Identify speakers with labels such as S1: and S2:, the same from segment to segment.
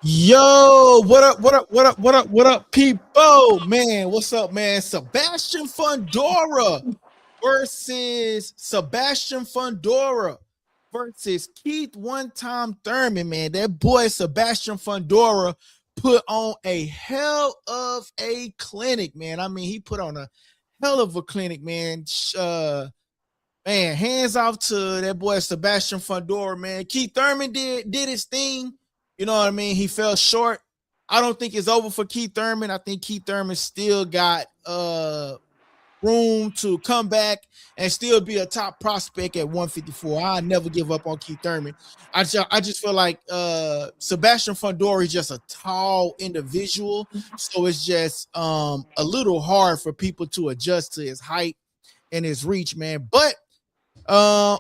S1: Yo, what up, what up, what up, what up, what up, people? Man, what's up, man? Sebastian Fundora versus Sebastian Fundora versus Keith One Time Thurman, man. That boy Sebastian Fundora put on a hell of a clinic, man. I mean, he put on a hell of a clinic, man. Man, hands off to that boy Sebastian Fundora, man. Keith Thurman did his thing. You know what I mean? He fell short. I don't think it's over for Keith Thurman. I think Keith Thurman still got room to come back and still be a top prospect at 154. I never give up on Keith Thurman. I just feel like Sebastian Fundora is just a tall individual, so it's just a little hard for people to adjust to his height and his reach, man. But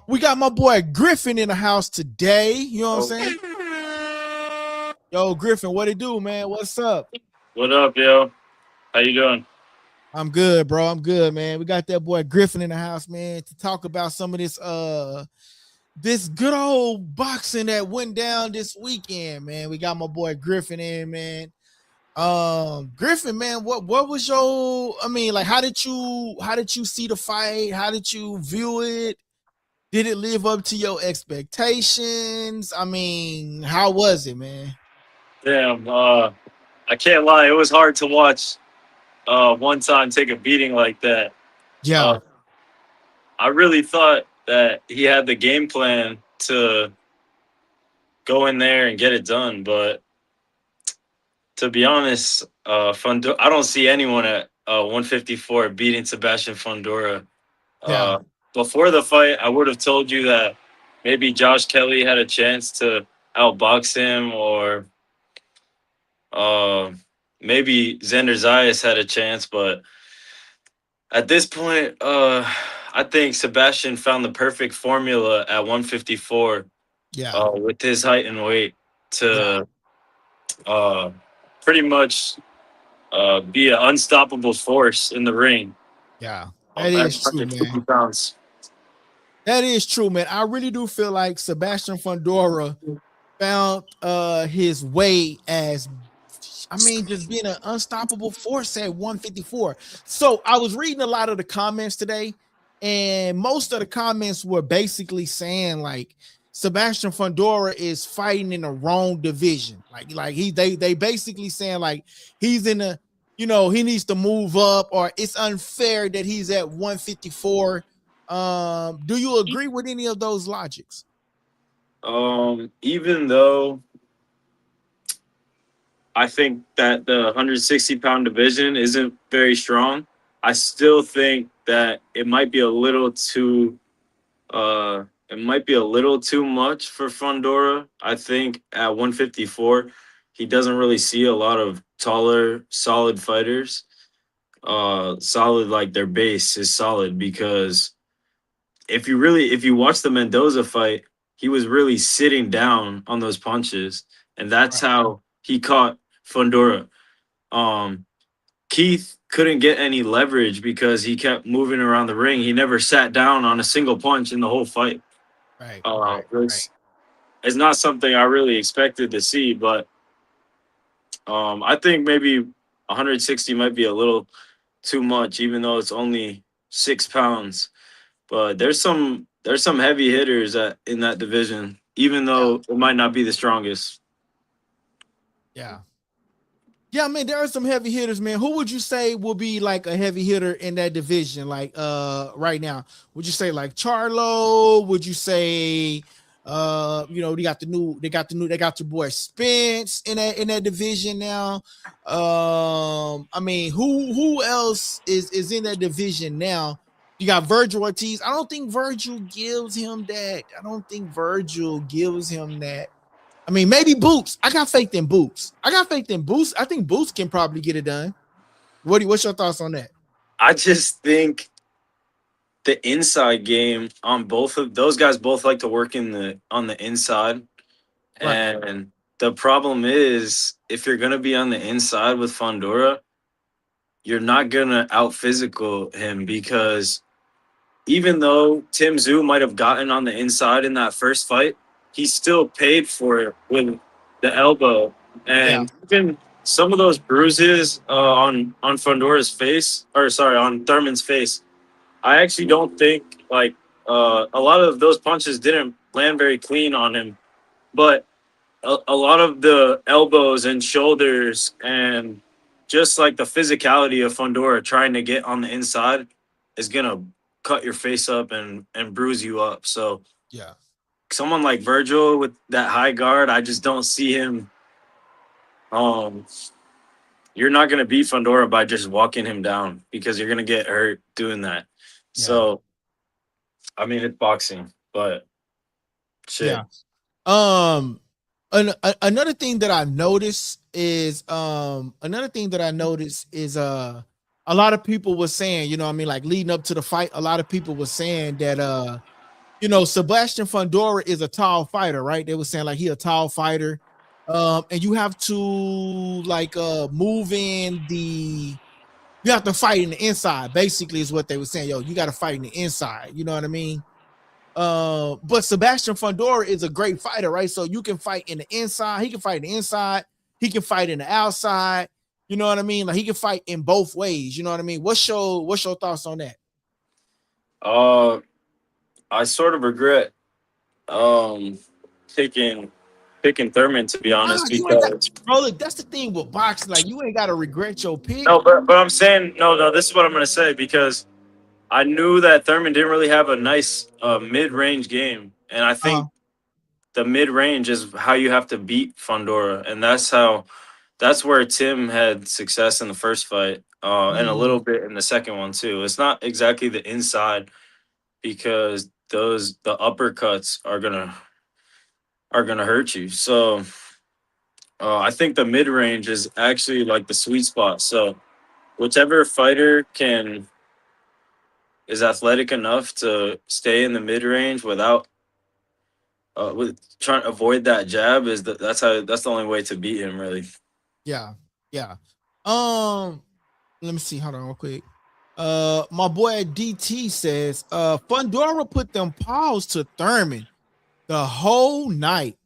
S1: we got my boy Griffin in the house today. You know what I'm saying? Yo, Griffin, what it do, man? What's up?
S2: What up, yo? How you doing?
S1: I'm good, bro. I'm good, man. We got that boy Griffin in the house, man, to talk about some of this good old boxing that went down this weekend, man. We got my boy Griffin in, man. Griffin, man, what was your like how did you see the fight? How did you view it? Did it live up to your expectations? I mean, how was it, man?
S2: Damn, I can't lie. It was hard to watch one time take a beating like that.
S1: Yeah,
S2: Uh, I really thought that he had the game plan to go in there and get it done, but to be honest, I don't see anyone at 154 beating Sebastian Fundora.
S1: yeah,
S2: Uh, Before the fight, I would have told you that maybe Josh Kelly had a chance to outbox him, or Uh, maybe Xander Zayas had a chance, but at this point, I think Sebastian found the perfect formula at 154
S1: yeah,
S2: with his height and weight
S1: yeah,
S2: to uh, pretty much be an unstoppable force in the ring
S1: yeah. That
S2: at
S1: is true,
S2: 150
S1: man.
S2: pounds.
S1: That is true, man. I really do feel like Sebastian Fundora found his way as just being an unstoppable force at 154. So I was reading a lot of the comments today, and most of the comments were basically saying like Sebastian Fundora is fighting in the wrong division. Like they basically saying like he's in a he needs to move up, or it's unfair that he's at 154. Do you agree with any of those logics?
S2: Even though I think that the 160-pound division isn't very strong, I still think that it might be a little too much for Fundora. I think at 154, he doesn't really see a lot of taller, solid fighters. Solid, like their base is solid, because if you watch the Mendoza fight, he was really sitting down on those punches, and that's
S1: Right.
S2: how he caught Fundora. Um, Keith couldn't get any leverage because he kept moving around the ring. He never sat down on a single punch in the whole fight.
S1: Right,
S2: Uh,
S1: right, right.
S2: it's, it's not something I really expected to see, but I think maybe 160 might be a little too much, even though it's only 6 pounds. But there's some heavy hitters in that division, even
S1: Yeah,
S2: though it might not be the strongest.
S1: yeah. Yeah, man, there are some heavy hitters, man. Who would you say will be like a heavy hitter in that division? Like right now. Would you say like Charlo? Would you say they got your boy Spence in that division now. Who else is in that division now? You got Virgil Ortiz. I don't think Virgil gives him that. I don't think Virgil gives him that. Maybe Boots. I got faith in Boots. I think Boots can probably get it done. What's your thoughts on that?
S2: I just think the inside game on both of those guys both like to work on the inside.
S1: Right.
S2: And the problem is, if you're gonna be on the inside with Fundora, you're not gonna out physical him, because even though Tim Zoo might have gotten on the inside in that first fight, he still paid for it with the elbow and even some of those bruises on Fundora's face, or sorry, on Thurman's face, I actually don't think like a lot of those punches didn't land very clean on him, but a lot of the elbows and shoulders and just like the physicality of Fundora trying to get on the inside is gonna cut your face up and bruise you up. So
S1: yeah,
S2: someone like Virgil with that high guard, I just don't see him. Um, you're not gonna beat Fundora by just walking him down because you're gonna get hurt doing that.
S1: yeah,
S2: So I mean, it's boxing, but
S1: yeah.
S2: shit.
S1: Another thing that I noticed is a lot of people were saying, you know what I mean, like leading up to the fight, a lot of people were saying that you know, Sebastian Fundora is a tall fighter, right? They were saying like he a tall fighter. And you have to like move in the you have to fight in the inside, basically, is what they were saying. Yo, you got to fight in the inside, you know what I mean? But Sebastian Fundora is a great fighter, right? So you can fight in the inside, he can fight in the inside, he can fight in the outside, you know what I mean? Like he can fight in both ways, you know what I mean? What's your thoughts on that?
S2: Uh, I sort of regret um picking picking Thurman, to be
S1: Nah,
S2: honest,
S1: you ain't got,
S2: because
S1: bro. Look, that's the thing with boxing. Like, you ain't got to regret your pick.
S2: no, but I'm saying no. This is what I'm gonna say because I knew that Thurman didn't really have a nice mid range game, and I think
S1: Uh,
S2: the mid range is how you have to beat Fundora, and that's where Tim had success in the first fight, and a little
S1: mm,
S2: bit in the second one too. It's not exactly the inside because the uppercuts are gonna hurt you. So I think the mid range is actually like the sweet spot. So whichever fighter can is athletic enough to stay in the mid range without with trying to avoid that jab that's the only way to beat him really.
S1: yeah, yeah. Let me see. Hold on, real quick. My boy DT says, Fundora put them paws to Thurman the whole night.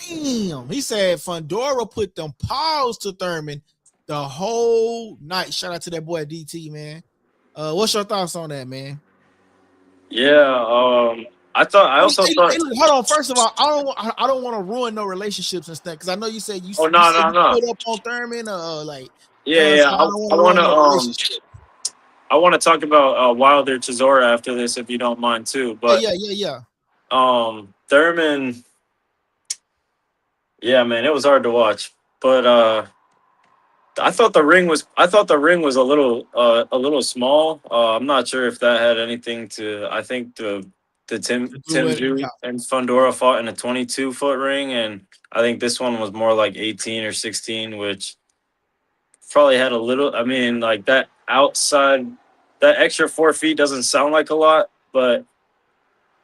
S1: Damn. He said Fundora put them paws to Thurman the whole night. Shout out to that boy DT, man. What's your thoughts on that, man?
S2: Yeah, I
S1: Hey,
S2: also thought.
S1: look, hold on. First of all, I don't want to ruin no relationships and stuff because I know you said
S2: Oh
S1: you
S2: no
S1: said
S2: no
S1: you
S2: no.
S1: put up on Thurman, like,
S2: Yeah yeah.
S1: so I don't
S2: I
S1: want to
S2: want
S1: ruin
S2: to
S1: no relationship.
S2: I want to talk about Wilder Chisora after this if you don't mind too.
S1: Yeah,
S2: But
S1: yeah, yeah, yeah.
S2: Thurman, yeah man, it was hard to watch. But I thought the ring was a little small. I'm not sure if that had anything to. I think the
S1: To do
S2: Tim
S1: with it,
S2: Ju
S1: yeah,
S2: and Fundora fought in a 22-foot ring, and I think this one was more like 18 or 16, which probably had a little. I mean, like that outside, that extra 4 feet doesn't sound like a lot, but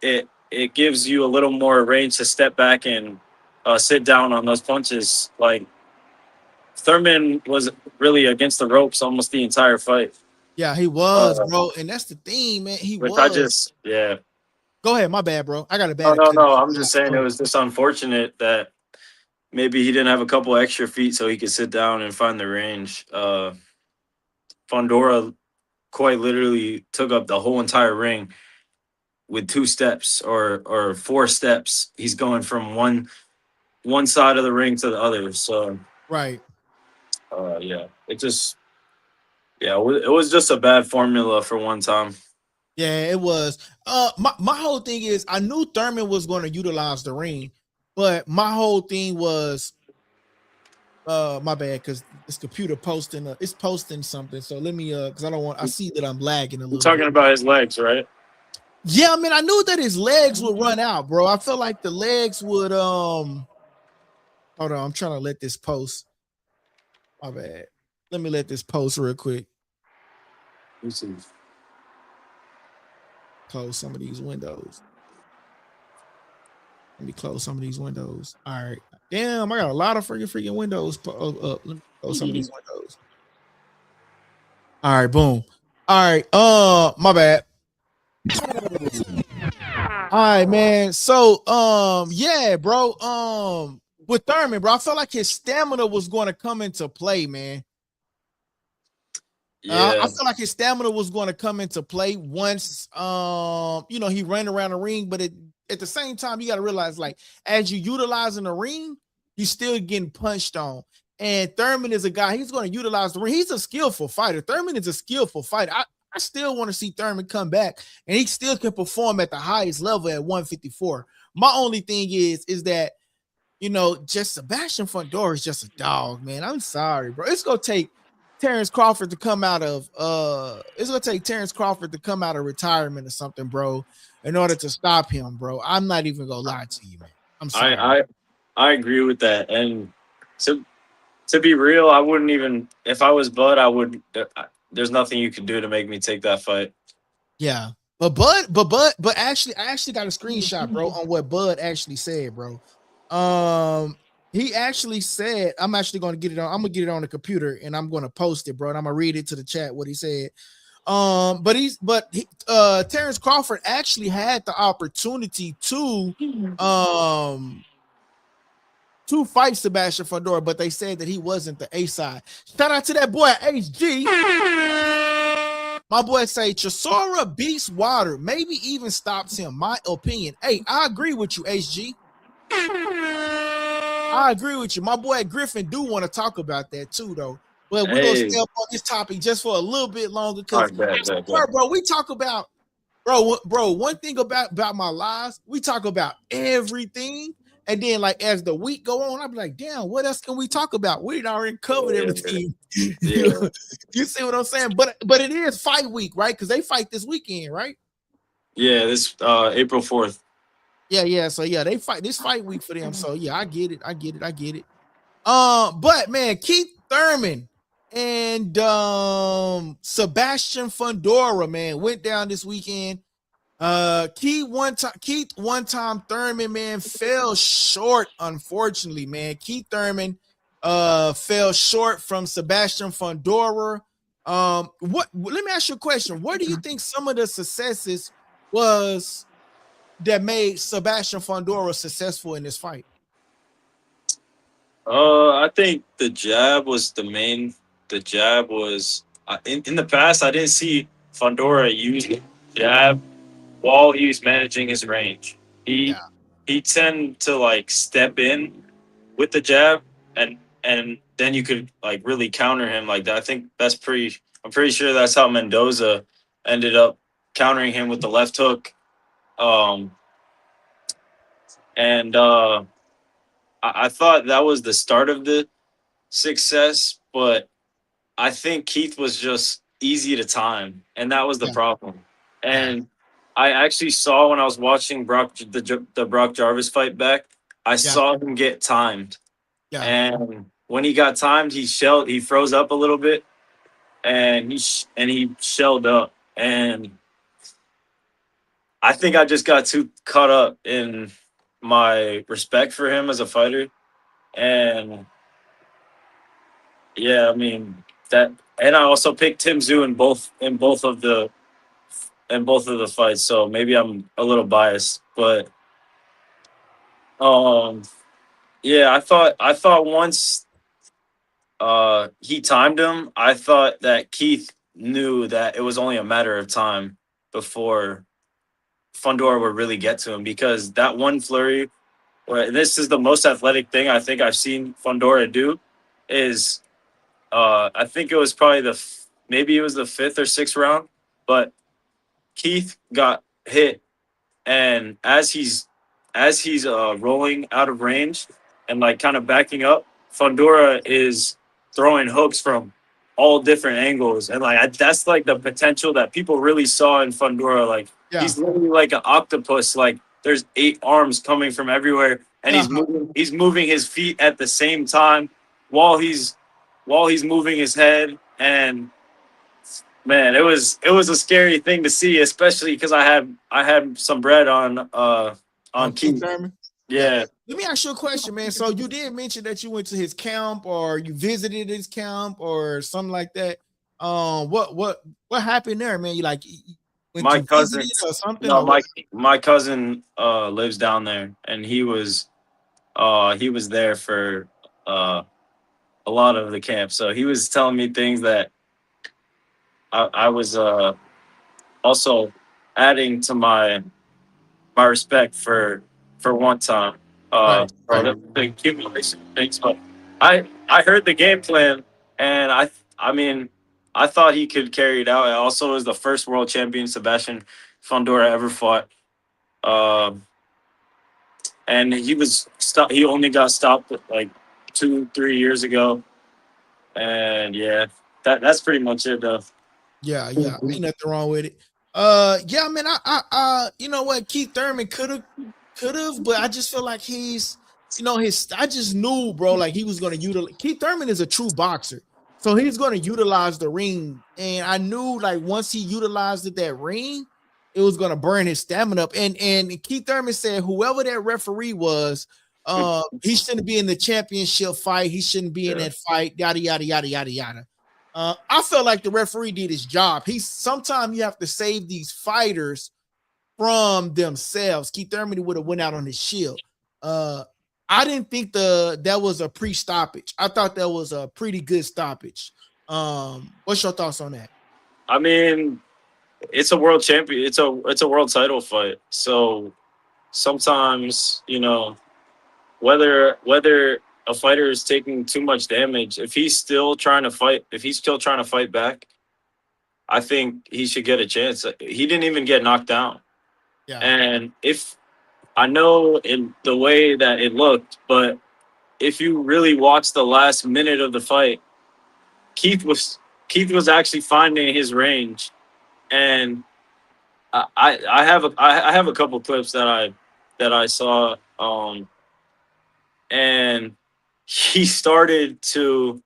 S2: it gives you a little more range to step back and sit down on those punches. Like Thurman was really against the ropes almost the entire fight.
S1: yeah, he was,
S2: Uh,
S1: bro, and that's the thing, man. He
S2: which I
S1: was.
S2: just, yeah.
S1: Go ahead, my bad, bro. I got a
S2: No,
S1: bad
S2: no,
S1: connection.
S2: no. I'm just saying
S1: Go
S2: it
S1: ahead.
S2: was just unfortunate that maybe he didn't have a couple extra feet so he could sit down and find the range. Fondora quite literally took up the whole entire ring with 2 steps or 4 steps. He's going from one side of the ring to the other. So
S1: Right.
S2: yeah, it just yeah, it was just a bad formula for one time.
S1: Yeah, it was. My whole thing is I knew Thurman was going to utilize the ring, but my whole thing was my bad because this computer posting it's posting something. So let me because I see that I'm lagging a
S2: We're
S1: little
S2: talking
S1: bit.
S2: about his legs, right?
S1: Yeah, I mean, I knew that his legs would run out, bro. I felt like the legs would hold on, I'm trying to let this post. My bad. Let me let this post real quick.
S2: This is-
S1: Close some of these windows. Let me close some of these windows. All right. Damn, I got a lot of freaking windows up. Let me close some of these windows. All right, boom. All right. My bad. right, man. So, yeah, bro. With Thurman, bro, I felt like his stamina was going to come into play, man. I
S2: Yeah,
S1: feel like his stamina was going to come into play once, he ran around the ring. But at the same time, you got to realize, like, as you utilizing the ring, he's still getting punched on. And Thurman is a guy, he's going to utilize the ring. He's a skillful fighter. Thurman is a skillful fighter. I still want to see Thurman come back, and he still can perform at the highest level at 154. My only thing is that, just Sebastian Fundora is just a dog, man. I'm sorry, bro. It's gonna take Terrence Crawford to come out of retirement or something, bro, in order to stop him, bro. I'm not even gonna lie to you, man. I'm sorry.
S2: I I agree with that. And to to be real, I wouldn't even if I was Bud, I would. There's nothing you could do to make me take that fight.
S1: Yeah. Actually, I actually got a screenshot, bro, on what Bud actually said, bro. He actually said, I'm actually gonna get it on. I'm gonna get it on the computer and I'm gonna post it, bro. And I'm gonna read it to the chat what he said. Terrence Crawford actually had the opportunity to fight Sebastian Fundora, but they said that he wasn't the A side. Shout out to that boy HG. My boy say Chisora beats Water, maybe even stops him. My opinion. Hey, I agree with you, HG. I agree with you. My boy Griffin do want to talk about that too, though. But we're gonna
S2: Hey,
S1: stay up on this topic just for a little bit longer
S2: all
S1: because,
S2: right, bet.
S1: bro, we talk about, bro. One thing about my lives, we talk about everything, and then like as the week go on, I'll be like, damn, what else can we talk about? We already covered everything.
S2: Yeah,
S1: You see what I'm saying? But it is fight week, right? Because they fight this weekend, right?
S2: yeah. This April 4th.
S1: Yeah. So yeah, they fight this fight week for them. So yeah, I get it. But man, Keith Thurman and Sebastian Fundora, man, went down this weekend. Keith one time Thurman, man, fell short, unfortunately, man. Keith Thurman fell short from Sebastian Fundora. Let me ask you a question. What do you think some of the successes was that made Sebastian Fundora successful in this fight?
S2: I think the jab was the main. The jab was in the past. I didn't see Fundora use the jab while he was managing his range. He
S1: Yeah,
S2: he tend to like step in with the jab and then you could like really counter him like that. I think that's pretty. I'm pretty sure that's how Mendoza ended up countering him with the left hook. Um, and I thought that was the start of the success, but I think Keith was just easy to time, and that was the
S1: yeah,
S2: problem.
S1: yeah,
S2: And I actually saw when I was watching the Brock Jarvis fight back, I
S1: yeah,
S2: saw him get timed,
S1: yeah,
S2: and when he got timed, he froze up a little bit, and he shelled up, and I think I just got too caught up in my respect for him as a fighter, and yeah, I mean that, and I also picked Tim Zoo in both of the fights, so maybe I'm a little biased, but um, yeah, I thought once he timed him, I thought that Keith knew that it was only a matter of time before Fundora would really get to him because that one flurry, or this is the most athletic thing I think I've seen Fundora do, is I think it was probably maybe it was the fifth or sixth round, but Keith got hit, and as he's rolling out of range and like kind of backing up, Fundora is throwing hooks from all different angles, and like that's like the potential that people really saw in Fundora. Like
S1: yeah.
S2: he's literally like an octopus. Like there's 8 arms coming from everywhere, and he's
S1: Uh-huh.
S2: moving his feet at the same time while he's moving his head. And man, it was a scary thing to see, especially because I had some bread on
S1: Keith
S2: Keith.
S1: Thurman. Yeah.
S2: Yeah.
S1: Let me ask you a question, man. So you did mention that you went to his camp or you visited his camp or something like that. What happened there, man? You like Went
S2: my
S1: to visit
S2: cousin,
S1: it or something
S2: no,
S1: or what?
S2: my cousin lives down there, and he was there for uh a lot of the camp. So he was telling me things that I was also adding to my respect for one time.
S1: Right,
S2: For
S1: right.
S2: the accumulation of things. But I heard the game plan, and I mean I thought he could carry it out. It also was the first world champion Sebastian Fundora ever fought. Um, and he only got stopped like 2-3 years ago. And yeah, that's pretty much it though.
S1: Yeah, yeah. Ain't nothing wrong with it. Yeah, man. You know what? Keith Thurman could have, but I just feel like he's, I just knew, bro, like he was gonna utilize. Keith Thurman is a true boxer, so he's gonna utilize the ring, and I knew like once he utilized that ring, it was gonna burn his stamina up. And Keith Thurman said whoever that referee was, he shouldn't be in the championship fight. He shouldn't be in
S2: Yeah.
S1: that fight. Yada yada yada yada yada. I felt like the referee did his job. Sometimes you have to save these fighters from themselves. Keith Thurman would have went out on his shield. I didn't think that was a pre-stoppage. I thought that was a pretty good stoppage. What's your thoughts on that?
S2: I mean, it's a world champion. It's a world title fight. So sometimes whether a fighter is taking too much damage, if he's still trying to fight, back, I think he should get a chance. He didn't even get knocked down,
S1: Yeah.
S2: and if I know in the way that it looked, but if you really watch the last minute of the fight, Keith was actually finding his range, and I have a couple clips that I saw, and he started to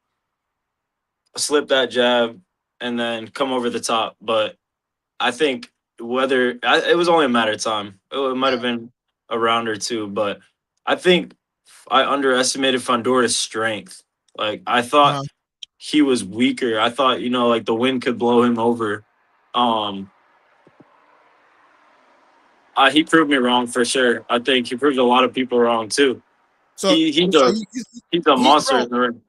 S2: slip that jab and then come over the top, but I think it was only a matter of time. It might have been a round or two, but I think I underestimated Fondora's strength. Like I thought
S1: Uh-huh.
S2: he was weaker. I thought like the wind could blow him over. Um, he proved me wrong for sure. I think he proved a lot of people wrong too.
S1: So, so
S2: He's a monster
S1: bro,
S2: in the ring.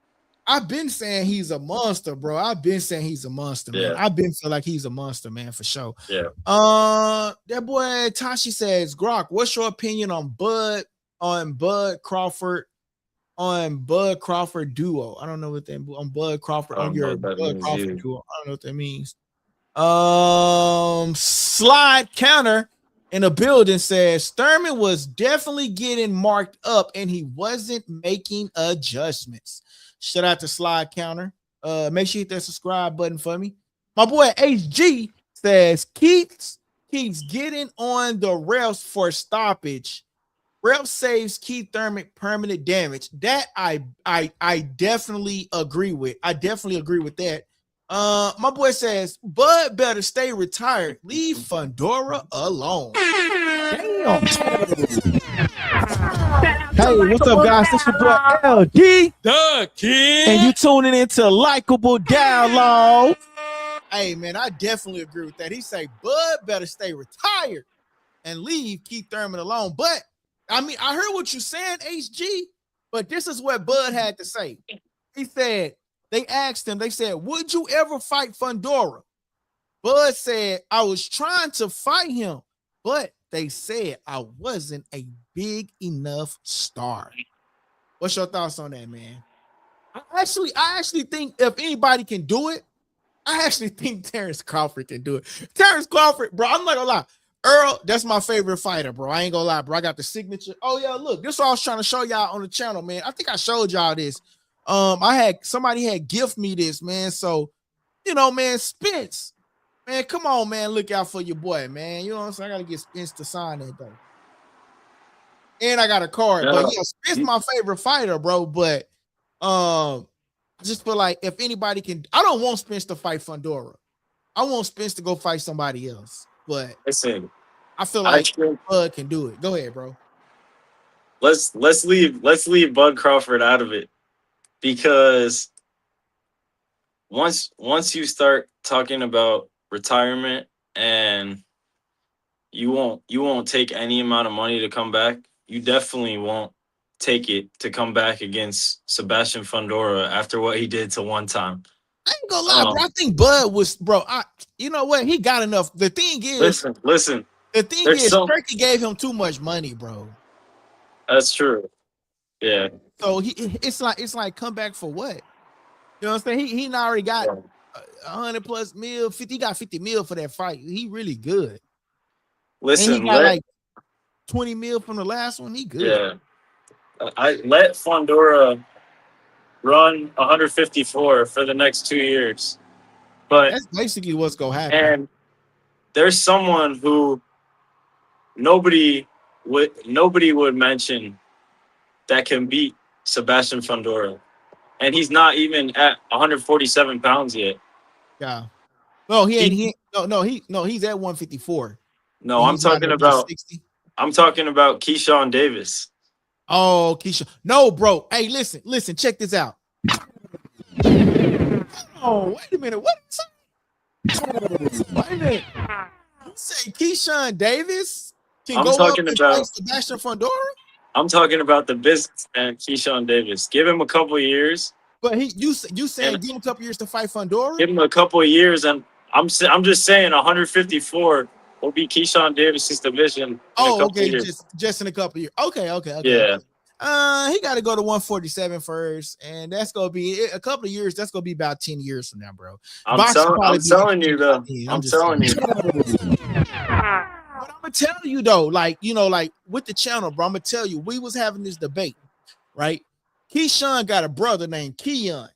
S1: I've been saying he's a monster, bro. I've been saying he's a monster, man.
S2: Yeah.
S1: I've been feel like he's a monster, man, for sure.
S2: Yeah.
S1: That boy Tashi says, Grok, what's your opinion on Bud Crawford duo? I don't know what that on Bud Crawford on your Bud Crawford duo. I don't know what that means. Slide counter in the building says Thurman was definitely getting marked up and he wasn't making adjustments. Shout out to Slide Counter. Make sure you hit that subscribe button for me. My boy HG says keeps getting on the refs for stoppage. Ref saves Keith Thurman permanent damage. That I definitely agree with. I definitely agree with that. My boy says Bud better stay retired. Leave Fundora alone. Damn. Hey, what's up, guys? This your boy LD,
S3: the kid,
S1: and you tuning into Likeable Dialogue. Hey, man, I definitely agree with that. He say Bud better stay retired and leave Keith Thurman alone. But I mean, I heard what you're saying, HG. But this is what Bud had to say. He said they asked him. They said, "Would you ever fight Fundora?" Bud said, "I was trying to fight him, but they said I wasn't a big enough star." What's your thoughts on that, man? I actually think if anybody can do it, I actually think Terrence Crawford can do it. Terrence Crawford, bro, I'm not gonna lie. Earl, that's my favorite fighter, bro. I ain't gonna lie, bro. I got the signature. Oh, yeah, look, this is what I was trying to show y'all on the channel, man. I think I showed y'all this. Somebody had gift me this, man. So, man, Spence. Man, come on, man. Look out for your boy, man. You know what I'm saying? I gotta get Spence to sign that though. And I got a card. But yeah, Spence my favorite fighter, bro. But I just feel like if anybody can, I don't want Spence to fight Fundora. I want Spence to go fight somebody else. But
S2: listen,
S1: I feel like Bud can do it. Go ahead, bro.
S2: Let's leave Bud Crawford out of it, because once you start talking about retirement and you won't take any amount of money to come back. You definitely won't take it to come back against Sebastian Fundora after what he did to one time.
S1: I ain't gonna lie, bro. I think Bud was, bro. You know what? He got enough. The thing is,
S2: listen.
S1: The thing
S2: There's
S1: is, Turkey gave him too much money, bro.
S2: That's true. Yeah.
S1: So it's like come back for what? You know what I'm saying? He already got 100 plus mil, 50. He got 50 mil for that fight. He really good.
S2: Listen,
S1: and he got like 20 mil from the last one. He good.
S2: Yeah. I let Fundora run 154 for the next 2 years. But
S1: that's basically what's gonna happen.
S2: And there's someone who nobody would mention that can beat Sebastian Fundora. And he's not even at 147 pounds yet.
S1: Yeah. No, he ain't. He's at 154.
S2: No, I'm talking about 60. I'm talking about Keyshawn Davis.
S1: Oh, Keyshawn. No, bro. Hey, listen, check this out. Oh, wait a minute. What is that? Wait a minute. You say Keyshawn Davis can go up and fight Sebastian Fundora?
S2: I'm talking about the businessman Keyshawn Davis. Give him a couple of years.
S1: But you saying give him a couple of years to fight Fundora?
S2: Give him a couple of years, and I'm just saying 154 will be Keyshawn Davis's division.
S1: Okay, just in a couple of years. Okay.
S2: Yeah.
S1: He got to go to 147 first, and that's gonna be a couple of years. That's gonna be about 10 years from now, bro.
S2: I'm telling you though. I'm telling you.
S1: But I'm gonna tell you though, like with the channel, bro. I'm gonna tell you, we was having this debate, right? Keyshawn got a brother named Keon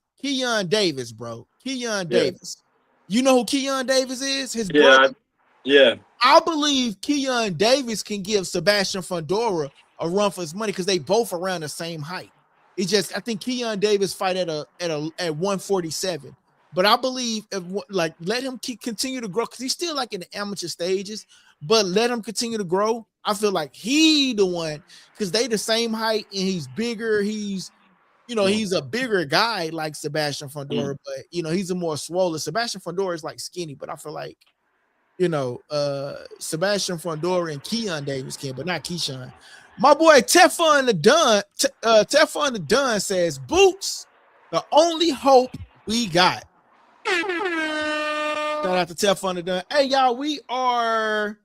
S1: Davis, bro. Keon Davis. You know who Keon Davis is? His brother.
S2: Yeah.
S1: I believe Keon Davis can give Sebastian Fundora a run for his money because they both around the same height. It's just I think Keon Davis fight at 147. But I believe let him continue to grow because he's still like in the amateur stages, but let him continue to grow. I feel like he the one because they the same height and he's bigger. He's a bigger guy like Sebastian Fundora, but he's a more swollen. Sebastian Fundora is like skinny, but I feel like Sebastian Fundora and Keon Davis can, but not Keyshawn. My boy Teflon the Dunn says Boots, the only hope we got. Shout out to Teflon the Dunn. Hey y'all, we are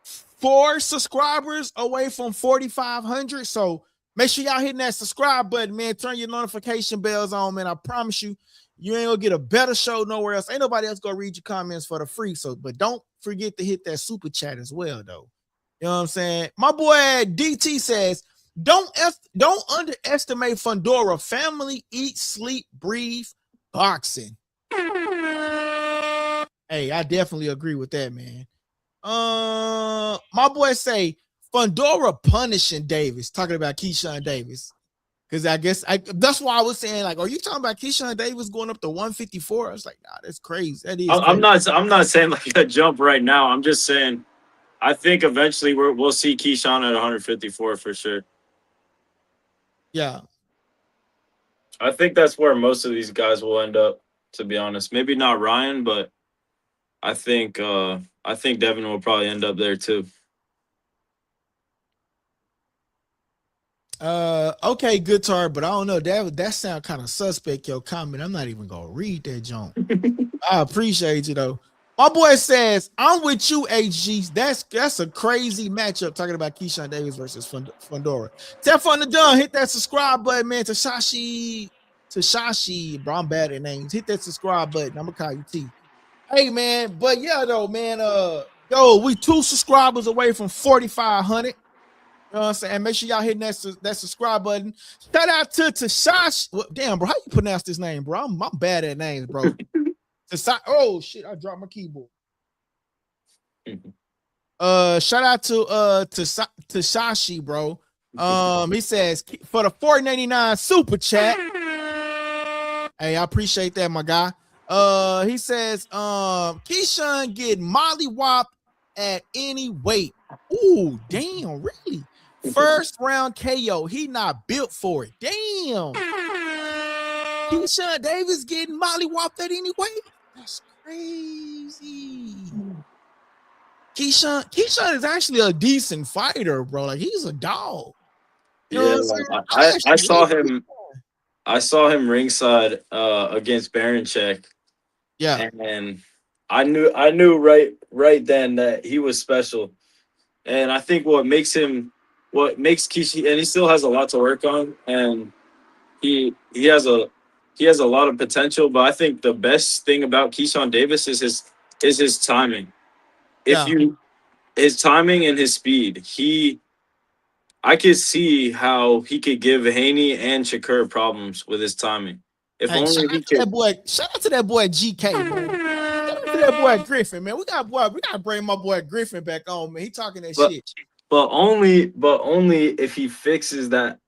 S1: 4 subscribers away from 4,500. So make sure y'all hitting that subscribe button, man. Turn your notification bells on, man. I promise you ain't gonna get a better show nowhere else. Ain't nobody else gonna read your comments for the free. So, but don't forget to hit that super chat as well, though. You know what I'm saying? My boy DT says, don't underestimate Fundora. Family, eat, sleep, breathe, boxing. Hey, I definitely agree with that, man. My boy say Fundora punishing Davis, talking about Keyshawn Davis. Because I guess that's why I was saying, like, are you talking about Keyshawn Davis going up to 154? I was like, nah, that's crazy. That is crazy.
S2: I'm not saying like a jump right now. I'm just saying I think eventually we'll see Keyshawn at 154 for sure.
S1: Yeah.
S2: I think that's where most of these guys will end up, to be honest. Maybe not Ryan, but I think Devin will probably end up there too.
S1: Okay, guitar, but I don't know. That sound kind of suspect, your comment. I'm not even gonna read that junk. I appreciate you though. My boy says, I'm with you, HG. That's a crazy matchup talking about Keyshawn Davis versus Fundora. Teflon the Dunn, hit that subscribe button, man. Tashashi, bro. I'm bad at names. Hit that subscribe button. I'm gonna call you T. Hey man, but yeah, though, man. We 2 subscribers away from 4,500. You know what I'm saying? Make sure y'all hitting that subscribe button. Shout out to Tashash. Damn, bro. How you pronounce this name, bro? I'm bad at names, bro. Oh shit, I dropped my keyboard. Shout out to Tashashi, bro. He says for the $4.99 super chat. Hey, I appreciate that, my guy. He says Keyshawn get mollywop at any weight. Ooh, damn, really? First round KO. He not built for it. Damn. Keyshawn Davis getting mollywhopped at any weight. That's crazy. Keyshawn is actually a decent fighter, bro. Like he's a dog. You know what
S2: Yeah,
S1: I'm saying?
S2: I
S1: actually
S2: saw
S1: like
S2: him. I saw him ringside against Baranchek,
S1: Yeah,
S2: and I knew right then that he was special. And I think what makes Kishi, and he still has a lot to work on, and he has a lot of potential. But I think the best thing about Keyshawn Davis is his timing. If
S1: yeah.
S2: you His timing and his speed, I could see how he could give Haney and Shakur problems with his timing. If
S1: Hey, shout
S2: only
S1: out
S2: he
S1: to that
S2: could.
S1: boy. Shout out to that boy GK, man. Shout out to that boy Griffin, man. We gotta bring my boy Griffin back on, man. He talking that
S2: But
S1: shit.
S2: but only if he fixes that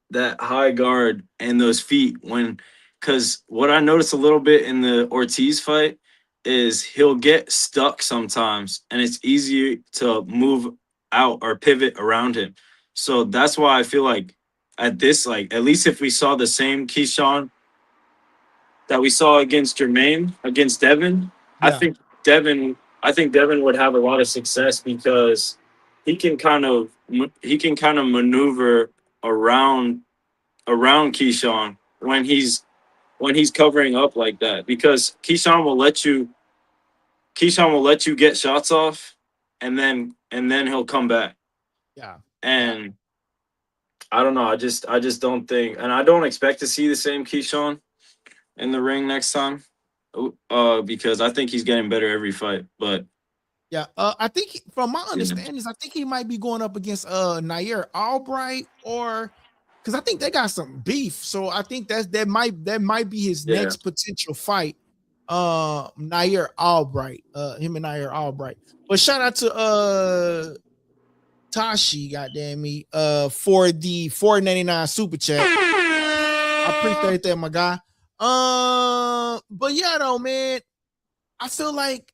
S2: high guard and those feet when, because what I noticed a little bit in the Ortiz fight is he'll get stuck sometimes and it's easier to move out or pivot around him. So that's why I feel like at least if we saw the same Keyshawn that we saw against Jermaine, against Devin, I
S1: Yeah.
S2: think Devin, I think Devin would have a lot of success because he can kind of maneuver around Keyshawn when he's covering up like that, because Keyshawn will let you get shots off, and then he'll come back.
S1: Yeah. Yeah.
S2: And I don't know. I just don't think, and I don't expect to see the same Keyshawn in the ring next time. Because I think he's getting better every fight. But
S1: Yeah. I think from my
S2: yeah,
S1: understanding, I think he might be going up against Nair Albright, or because I think they got some beef. So I think that might be his
S2: yeah,
S1: next potential fight. Nair Albright. Him and Nair Albright. But shout out to Tashi, goddamn me, for the 4.99 super chat. I appreciate that, my guy. But yeah, though, man, I feel like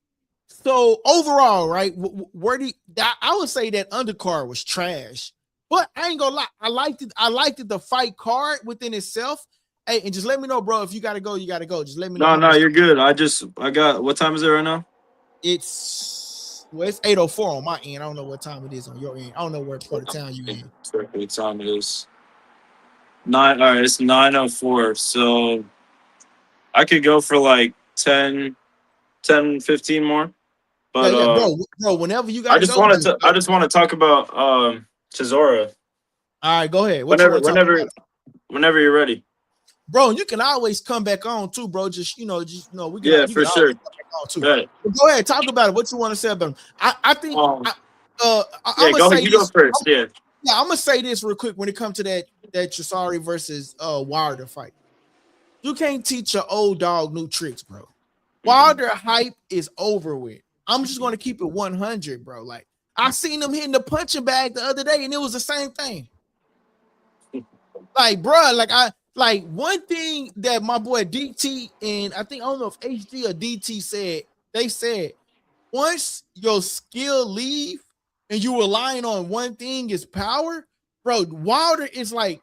S1: so overall, right? Where do I would say that undercard was trash, but I ain't gonna lie, I liked it. I liked it, the fight card within itself. Hey, and just let me know, bro. If you gotta go, you gotta go. Just let me know
S2: no,
S1: how
S2: no,
S1: much
S2: you're
S1: time.
S2: good. I got, what time is it right now?
S1: It's 8:04 on my end. I don't know what time it is on your end. I don't know what part of town you in.
S2: What time it is? Nine. All right, it's 9:04. So I could go for like 10, 15 more.
S1: Yeah,
S2: But
S1: yeah, bro. Whenever you
S2: I
S1: gotta
S2: just
S1: go,
S2: wanted
S1: just
S2: to
S1: go.
S2: I just want to talk about Chisora.
S1: All right, go ahead. What you
S2: Whenever
S1: want to talk
S2: whenever
S1: about?
S2: whenever you're ready.
S1: Bro, you can always come back on too, bro. We can
S2: Yeah,
S1: you
S2: for
S1: can always
S2: sure.
S1: come back on too.
S2: Right.
S1: But go ahead, talk about it. What you want to say about him? I think
S2: Um.
S1: I'm
S2: Yeah.
S1: gonna
S2: Go ahead.
S1: say
S2: You go
S1: this.
S2: first. Yeah.
S1: Yeah, I'm gonna say this real quick when it comes to that Chisari versus Wilder fight. You can't teach your old dog new tricks, bro.
S2: Mhm.
S1: Wilder hype is over with. I'm just gonna keep it 100, bro. Like I seen him hitting the punching bag the other day, and it was the same thing. Like, bro, like one thing that my boy DT and I think I don't know if HD or DT said, they said once your skill leave and you relying on one thing is power, bro. Wilder is like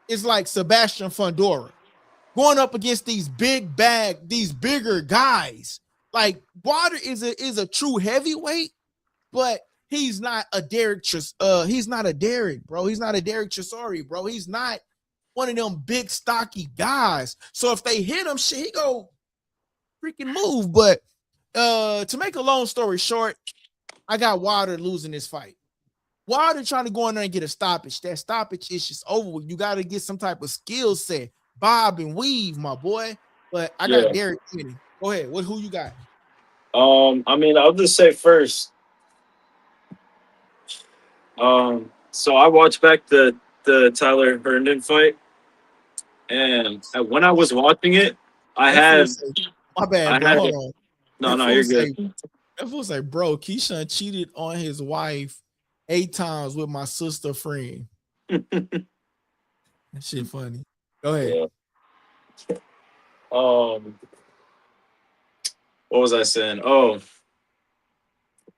S1: Sebastian Fundora going up against these these bigger guys. Like Wilder is a true heavyweight, but he's not a he's not a Derek, bro. He's not a Derek Chisori, bro. He's not one of them big stocky guys. So if they hit him, shit, he go freaking move. But to make a long story short, I got Wilder losing this fight. Wilder trying to go in there and get a stoppage. That stoppage is just over with. You got to get some type of skill set, bob and weave, my boy. But I got
S2: Yeah.
S1: Derek winning. Go ahead. Who you got?
S2: I mean, I'll just say first. So I watched back the Tyler Herndon fight, and when I was watching it, I
S1: That fool
S2: had
S1: say, my bad,
S2: I
S1: bro.
S2: had
S1: Hold on.
S2: no,
S1: That
S2: no,
S1: fool
S2: you're
S1: say,
S2: good.
S1: that fool say, bro, Keyshawn cheated on his wife 8 times with my sister friend. That shit funny. Go ahead.
S2: Yeah. Um, what was I saying? Oh,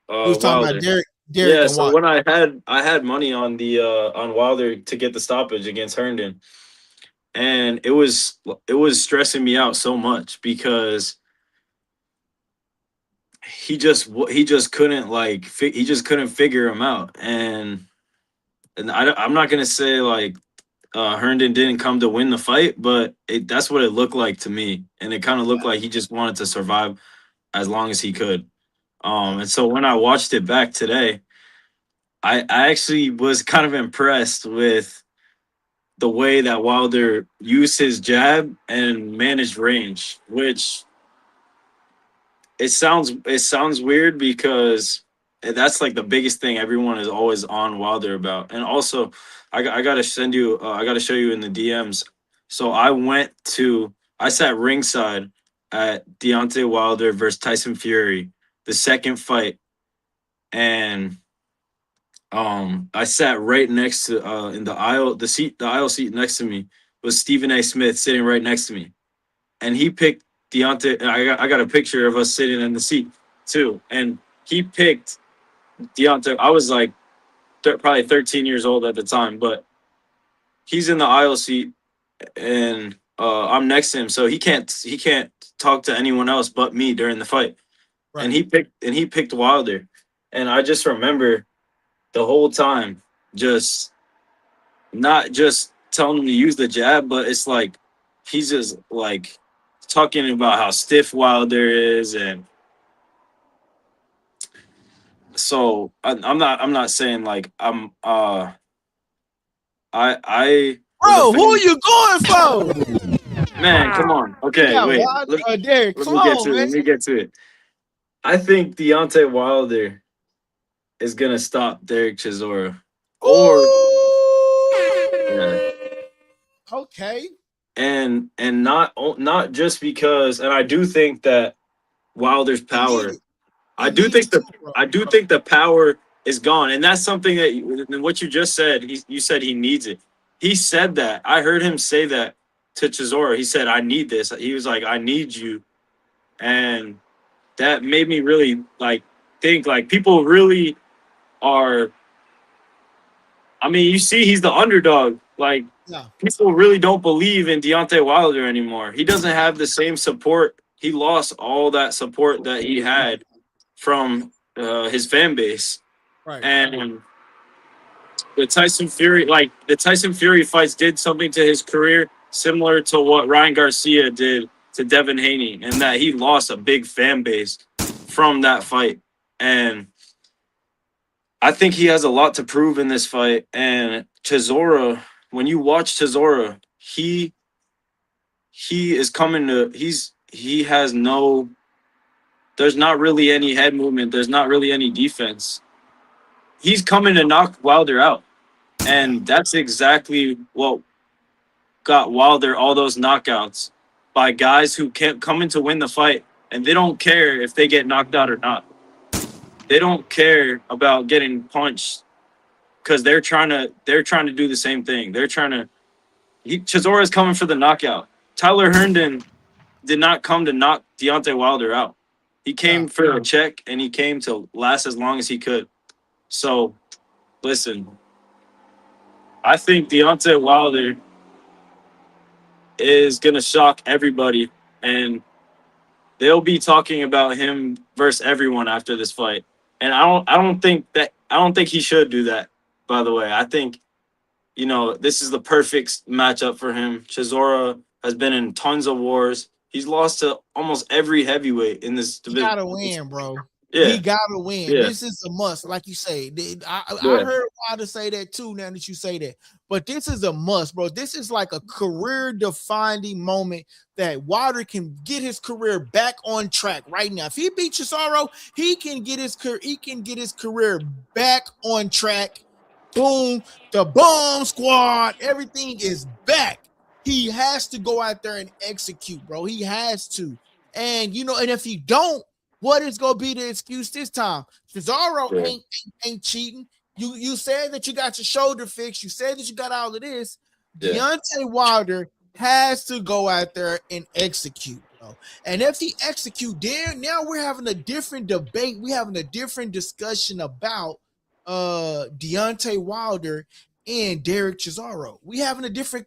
S1: We was talking about
S2: Wilder.
S1: Derek
S2: Yeah,
S1: and
S2: so
S1: Watt.
S2: when I had money on Wilder to get the stoppage against Herndon, and it was stressing me out so much because he just couldn't he just couldn't figure him out. And I'm not gonna say like Herndon didn't come to win the fight, but that's what it looked like to me, and it kind of looked like he just wanted to survive as long as he could. And so when I watched it back today, I actually was kind of impressed with the way that Wilder used his jab and managed range, which it sounds weird because that's like the biggest thing everyone is always on Wilder about. And also, I gotta send you, I gotta show you in the DMs. So I sat ringside at Deontay Wilder versus Tyson Fury, the second fight, and I sat right next to in the aisle seat next to me was Stephen A. Smith sitting right next to me, and he picked Deontay. I got a picture of us sitting in the seat too, and he picked Deontay. I was like probably 13 years old at the time, but he's in the aisle seat, and I'm next to him, so he can't talk to anyone else but me during the fight.
S1: Right.
S2: And he picked Wilder, and I just remember the whole time just not just telling him to use the jab, but it's like he's just like talking about how stiff Wilder is, and so I'm not saying like I was a
S1: Bro, who are
S2: fan.
S1: you going for?
S2: Man, come on. Okay,
S1: Yeah,
S2: wait.
S1: Wilder or Derek.
S2: Let
S1: Come
S2: me get
S1: on,
S2: to it.
S1: man.
S2: Let me get to it. I think Deontay Wilder is gonna stop Derek Chisora, or yeah,
S1: Ooh. Okay.
S2: and not just because, and I do think that Wilder's
S1: He
S2: power.
S1: needed.
S2: I
S1: He
S2: do
S1: needed
S2: think
S1: to,
S2: the
S1: bro.
S2: I do think the power is gone, and that's something that and what you just said. You said he needs it. He said that. I heard him say that to Chisora. He said, "I need this." He was like, "I need you," and that made me really like think like people really are. I mean, you see, he's the underdog. Like
S1: Yeah.
S2: people really don't believe in Deontay Wilder anymore. He doesn't have the same support. He lost all that support that he had from his fan base.
S1: Right.
S2: And the Tyson Fury fights did something to his career similar to what Ryan Garcia did to Devin Haney, and that he lost a big fan base from that fight. And I think he has a lot to prove in this fight. And Chisora, when you watch Chisora, he is coming to he has no there's not really any head movement, there's not really any defense. He's coming to knock Wilder out.
S1: Yeah.
S2: And that's exactly what got Wilder all those knockouts, by guys who can't come in to win the fight, and they don't care if they get knocked out or not. They don't care about getting punched because they're trying to do the same thing. Chisora is coming for the knockout. Tyler Herndon did not come to knock Deontay Wilder out. He
S1: Yeah.
S2: came for a check, and he came to last as long as he could. So listen, I think Deontay Wilder is gonna shock everybody, and they'll be talking about him versus everyone after this fight. And I don't think he should do that. By the way, I think this is the perfect matchup for him. Chisora has been in tons of wars. He's lost to almost every heavyweight in this
S1: He
S2: division.
S1: gotta win, bro. He
S2: Yeah,
S1: gotta win.
S2: yeah,
S1: This is a must, like you say. I
S2: yeah,
S1: heard Wilder say that too. Now that you say that, but this is a must, bro. This is like a career-defining moment that Wilder can get his career back on track right now. If he beats Cesaro, he can get his career back on track. Boom, the bomb squad, everything is back. He has to go out there and execute, bro. He has to. And and if he don't, what is gonna be the excuse this time? Cesaro
S2: yeah,
S1: ain't cheating. You said that you got your shoulder fixed. You said that you got all of this.
S2: yeah,
S1: Deontay Wilder has to go out there and execute, bro. And if he execute, then now we're having a different debate. We're having a different discussion about Deontay Wilder and Derek Chisaro. We having a different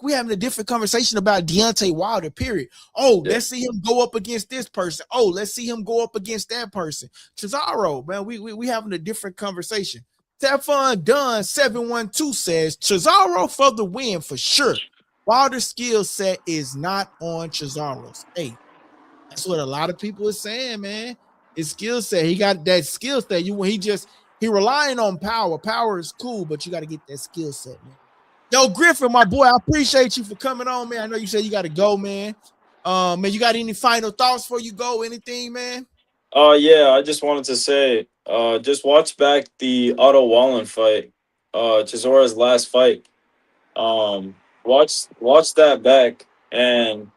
S1: conversation about Deontay Wilder, period. Oh, let's see him go up against this person. Oh, let's see him go up against that person. Chisaro, man, we having a different conversation. Stefan Dunn 712 says Chisaro for the win for sure. Wilder's skill set is not on Chisaro's. Hey, that's what a lot of people are saying, man. His skill set, he got that skill set. He relying on power. Power is cool, but you got to get that skill set, man. Yo, Griffin, my boy, I appreciate you for coming on, man. I know you said you got to go, man. Man, you got any final thoughts before you go? Anything, man?
S2: Yeah, I just wanted to say, just watch back the Otto Wallen fight, Chisora's last fight. Watch that back, and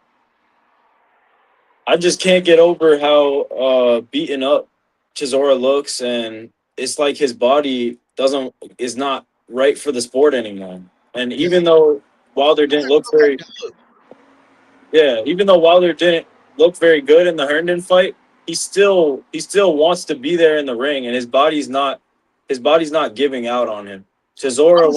S2: I just can't get over how beaten up Chisora looks, and it's like his body is not right for the sport anymore. And even though Wilder didn't look very, even though Wilder didn't look very good in the Herndon fight, he still wants to be there in the ring, and his body's not giving out on him. Chisora,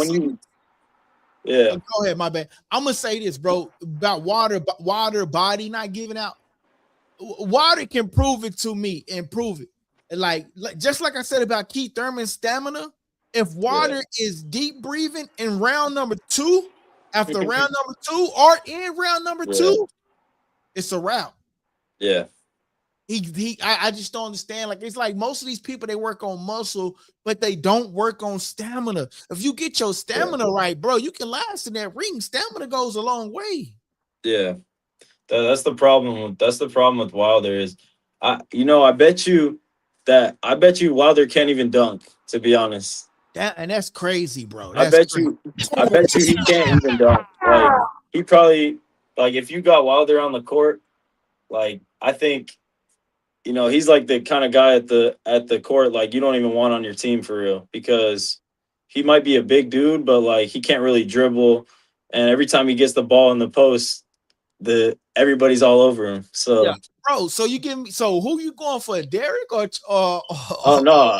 S1: Go ahead, my bad. I'm gonna say this, bro, about Wilder body not giving out. Wilder can prove it to me and prove it. Like just like I said about Keith Thurman's stamina, if Wilder is deep breathing in round number 2, after round number 2 or in round number 2, it's a wrap.
S2: Yeah.
S1: I just don't understand. Like, it's like most of these people, they work on muscle, but they don't work on stamina. If you get your stamina right, bro, you can last in that ring. Stamina goes a long way.
S2: Yeah. That's the problem. That's the problem with Wilder is, I bet you Wilder can't even dunk, to be honest.
S1: That's crazy, bro.
S2: I bet you he can't even dunk. Like, he probably, like, if you got Wilder on the court, like, I think, he's like the kind of guy at the court, like, you don't even want on your team for real, because he might be a big dude, but like he can't really dribble, and every time he gets the ball in the post, everybody's all over him. So
S1: yeah, bro. So who you going for, Derek or
S2: oh no,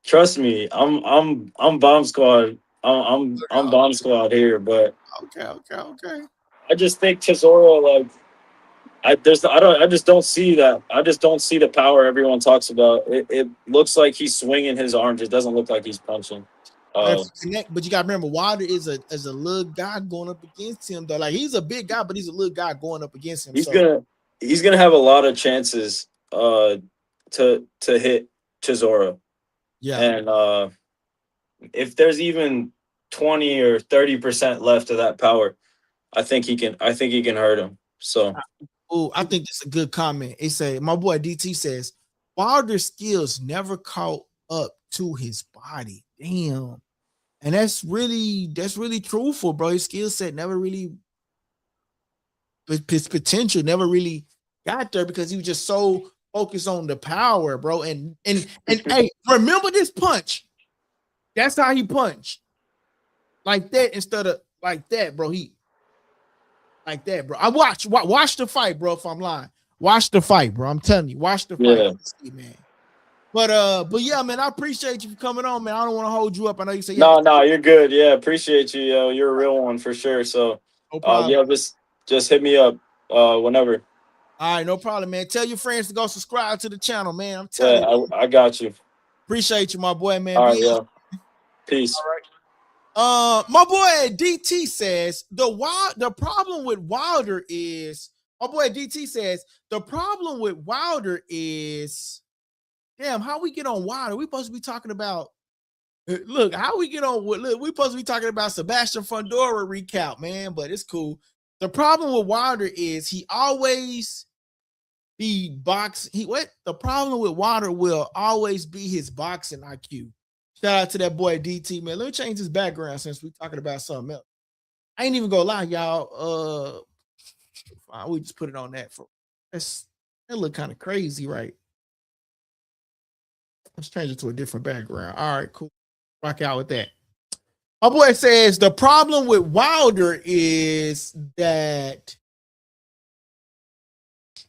S2: trust me, I'm bomb squad. I'm bomb squad here, but
S1: okay.
S2: I just think Chisora, like, I just don't see that. I just don't see the power everyone talks about. It looks like he's swinging his arms. It doesn't look like he's punching.
S1: But you gotta remember, Wilder is a little guy going up against him, though. Like, he's a big guy, but he's a little guy going up against him.
S2: He's gonna have a lot of chances to hit Chisora.
S1: Yeah.
S2: And if there's even 20 or 30% left of that power, I think he can hurt him. So
S1: I think that's a good comment. It say, my boy DT says, Wilder's skills never caught up to his body. Damn. And that's really truthful, bro. His skill set never really, his potential never really got there because he was just so focused on the power, bro. And hey, remember this punch. That's how he punched. Like that instead of like that, bro. Like that, bro. I watch the fight, bro. If I'm lying, watch the fight, bro. I'm telling you, watch the fight, man. But yeah, man, I appreciate you for coming on, man. I don't want to hold you up. I know you say
S2: no, you're good. Yeah, appreciate you, yo. You're a real one for sure. So
S1: no problem.
S2: Yeah, just hit me up whenever.
S1: All right, no problem, man. Tell your friends to go subscribe to the channel, man. I'm telling
S2: you. I got you.
S1: Appreciate you, my boy, man.
S2: All right, yeah. Peace.
S1: All right. My boy DT says the problem with Wilder is, my boy DT says the problem with Wilder is, damn, how we get on Wilder? We supposed to be talking about, look, how we get on, look, we supposed to be talking about Sebastian Fundora recount, man, but it's cool. The problem with Wilder is he always be the problem with Wilder will always be his boxing IQ. Shout out to that boy DT, man. Let me change his background since we're talking about something else. I ain't even gonna lie, y'all. We just put it on that that look kind of crazy, right? Let's change it to a different background. All right, cool. Rock out with that. My boy says the problem with Wilder is that,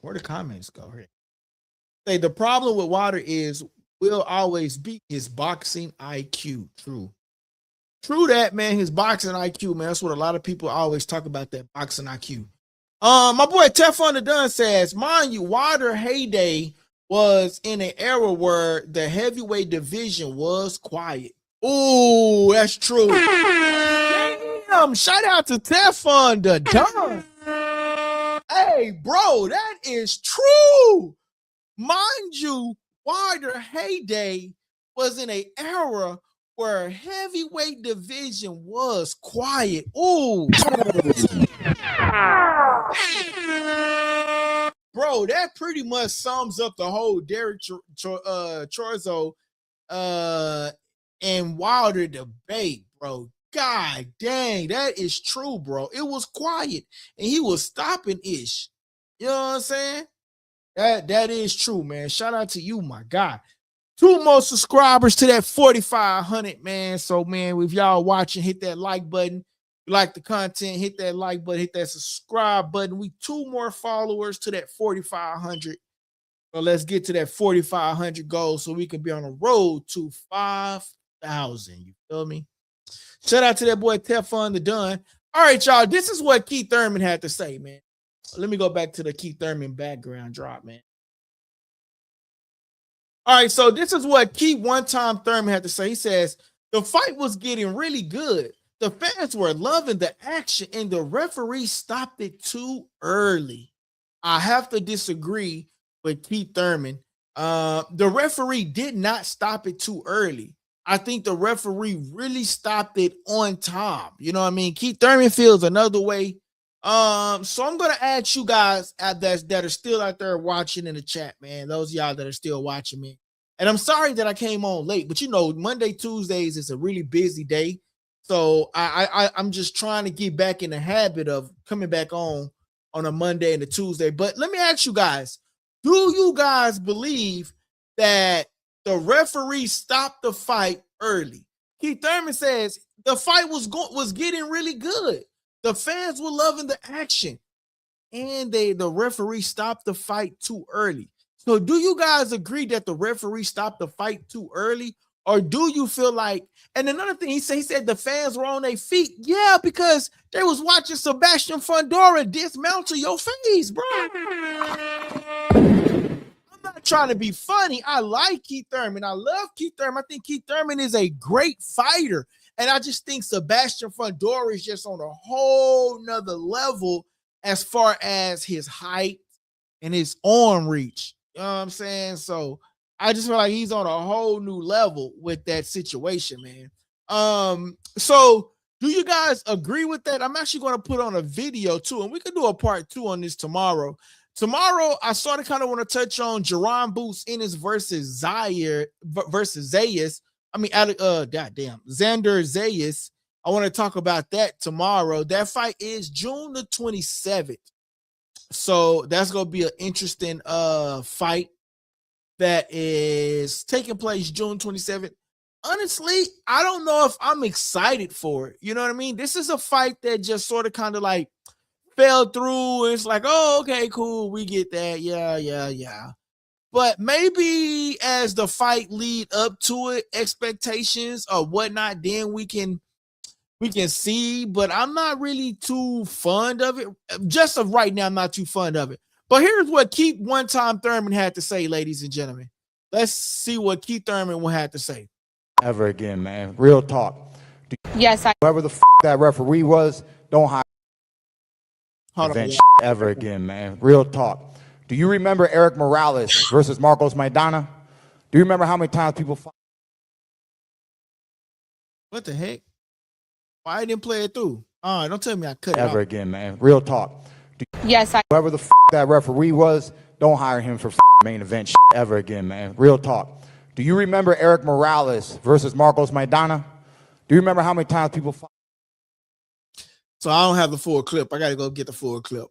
S1: where the comments go here? Say the problem with Wilder is will always be his boxing IQ. True. True that, man. His boxing IQ, man. That's what a lot of people always talk about, that boxing IQ. My boy Teflon the Dunn says, mind you, Wilder heyday was in an era where the heavyweight division was quiet. Oh, that's true. Damn, shout out to Teflon the Dunn. Hey, bro, that is true. Mind you, Wilder heyday was in an era where heavyweight division was quiet. Ooh. Bro, that pretty much sums up the whole Derek Chorizo and Wilder debate, bro. God dang, that is true, bro. It was quiet and he was stopping ish. You know what I'm saying? That is true, man. Shout out to you, my guy. 2 more subscribers to that 4,500, man. So, man, if y'all watching, hit that like button. If you like the content, hit that like button, hit that subscribe button. We 2 more followers to that 4,500. So let's get to that 4,500 goal so we can be on the road to 5,000. You feel me? Shout out to that boy Teflon the Dunn. All right, y'all. This is what Keith Thurman had to say, man. Let me go back to the Keith Thurman background drop, man. All right, so this is what Keith one-time Thurman had to say. He says, the fight was getting really good. The fans were loving the action, and the referee stopped it too early. I have to disagree with Keith Thurman. The referee did not stop it too early. I think the referee really stopped it on time. You know what I mean? Keith Thurman feels another way. So I'm gonna ask you guys that are still out there watching in the chat, man. Those of y'all that are still watching me, and I'm sorry that I came on late, but you know, Monday, Tuesdays is a really busy day, so I'm just trying to get back in the habit of coming back on a Monday and a Tuesday. But let me ask you guys: do you guys believe that the referee stopped the fight early? Keith Thurman says the fight was getting really good. The fans were loving the action, and the referee stopped the fight too early. So do you guys agree that the referee stopped the fight too early? Or do you feel like, and another thing he said the fans were on their feet. Yeah, because they was watching Sebastian Fundora dismantle your face, bro. I'm not trying to be funny. I like Keith Thurman. I love Keith Thurman. I think Keith Thurman is a great fighter. And I just think Sebastian Fundora is just on a whole nother level as far as his height and his arm reach. You know what I'm saying? So I just feel like he's on a whole new level with that situation, man. So do you guys agree with that? I'm actually going to put on a video too, and we can do a part 2 on this tomorrow. Tomorrow, I sort of kind of want to touch on Jerron Boots Ennis versus Zayas. Xander Zayas. I want to talk about that tomorrow. That fight is June the 27th. So that's going to be an interesting fight that is taking place June 27th. Honestly, I don't know if I'm excited for it. You know what I mean? This is a fight that just sort of kind of like fell through. It's like, oh, okay, cool. We get that. Yeah. But maybe as the fight lead up to it, expectations or whatnot, then we can see. But I'm not really too fond of it. Just of right now, I'm not too fond of it. But here's what Keith one-time Thurman had to say, ladies and gentlemen. Let's see what Keith Thurman had to say.
S3: Ever again, man. Real talk.
S4: Yes,
S3: Whoever the that referee was, don't hire ever again, man. Real talk. Do you remember Eric Morales versus Marcos Maidana? Do you remember how many times people fought?
S1: What the heck? Why I didn't play it through? Don't tell me I cut it
S3: ever again, man. Real talk.
S4: Yes,
S3: whoever the that referee was, don't hire him for main event ever again, man. Real talk. Do you remember Eric Morales versus Marcos Maidana? Do you remember how many times people fought?
S1: So I don't have the full clip. I got to go get the full clip.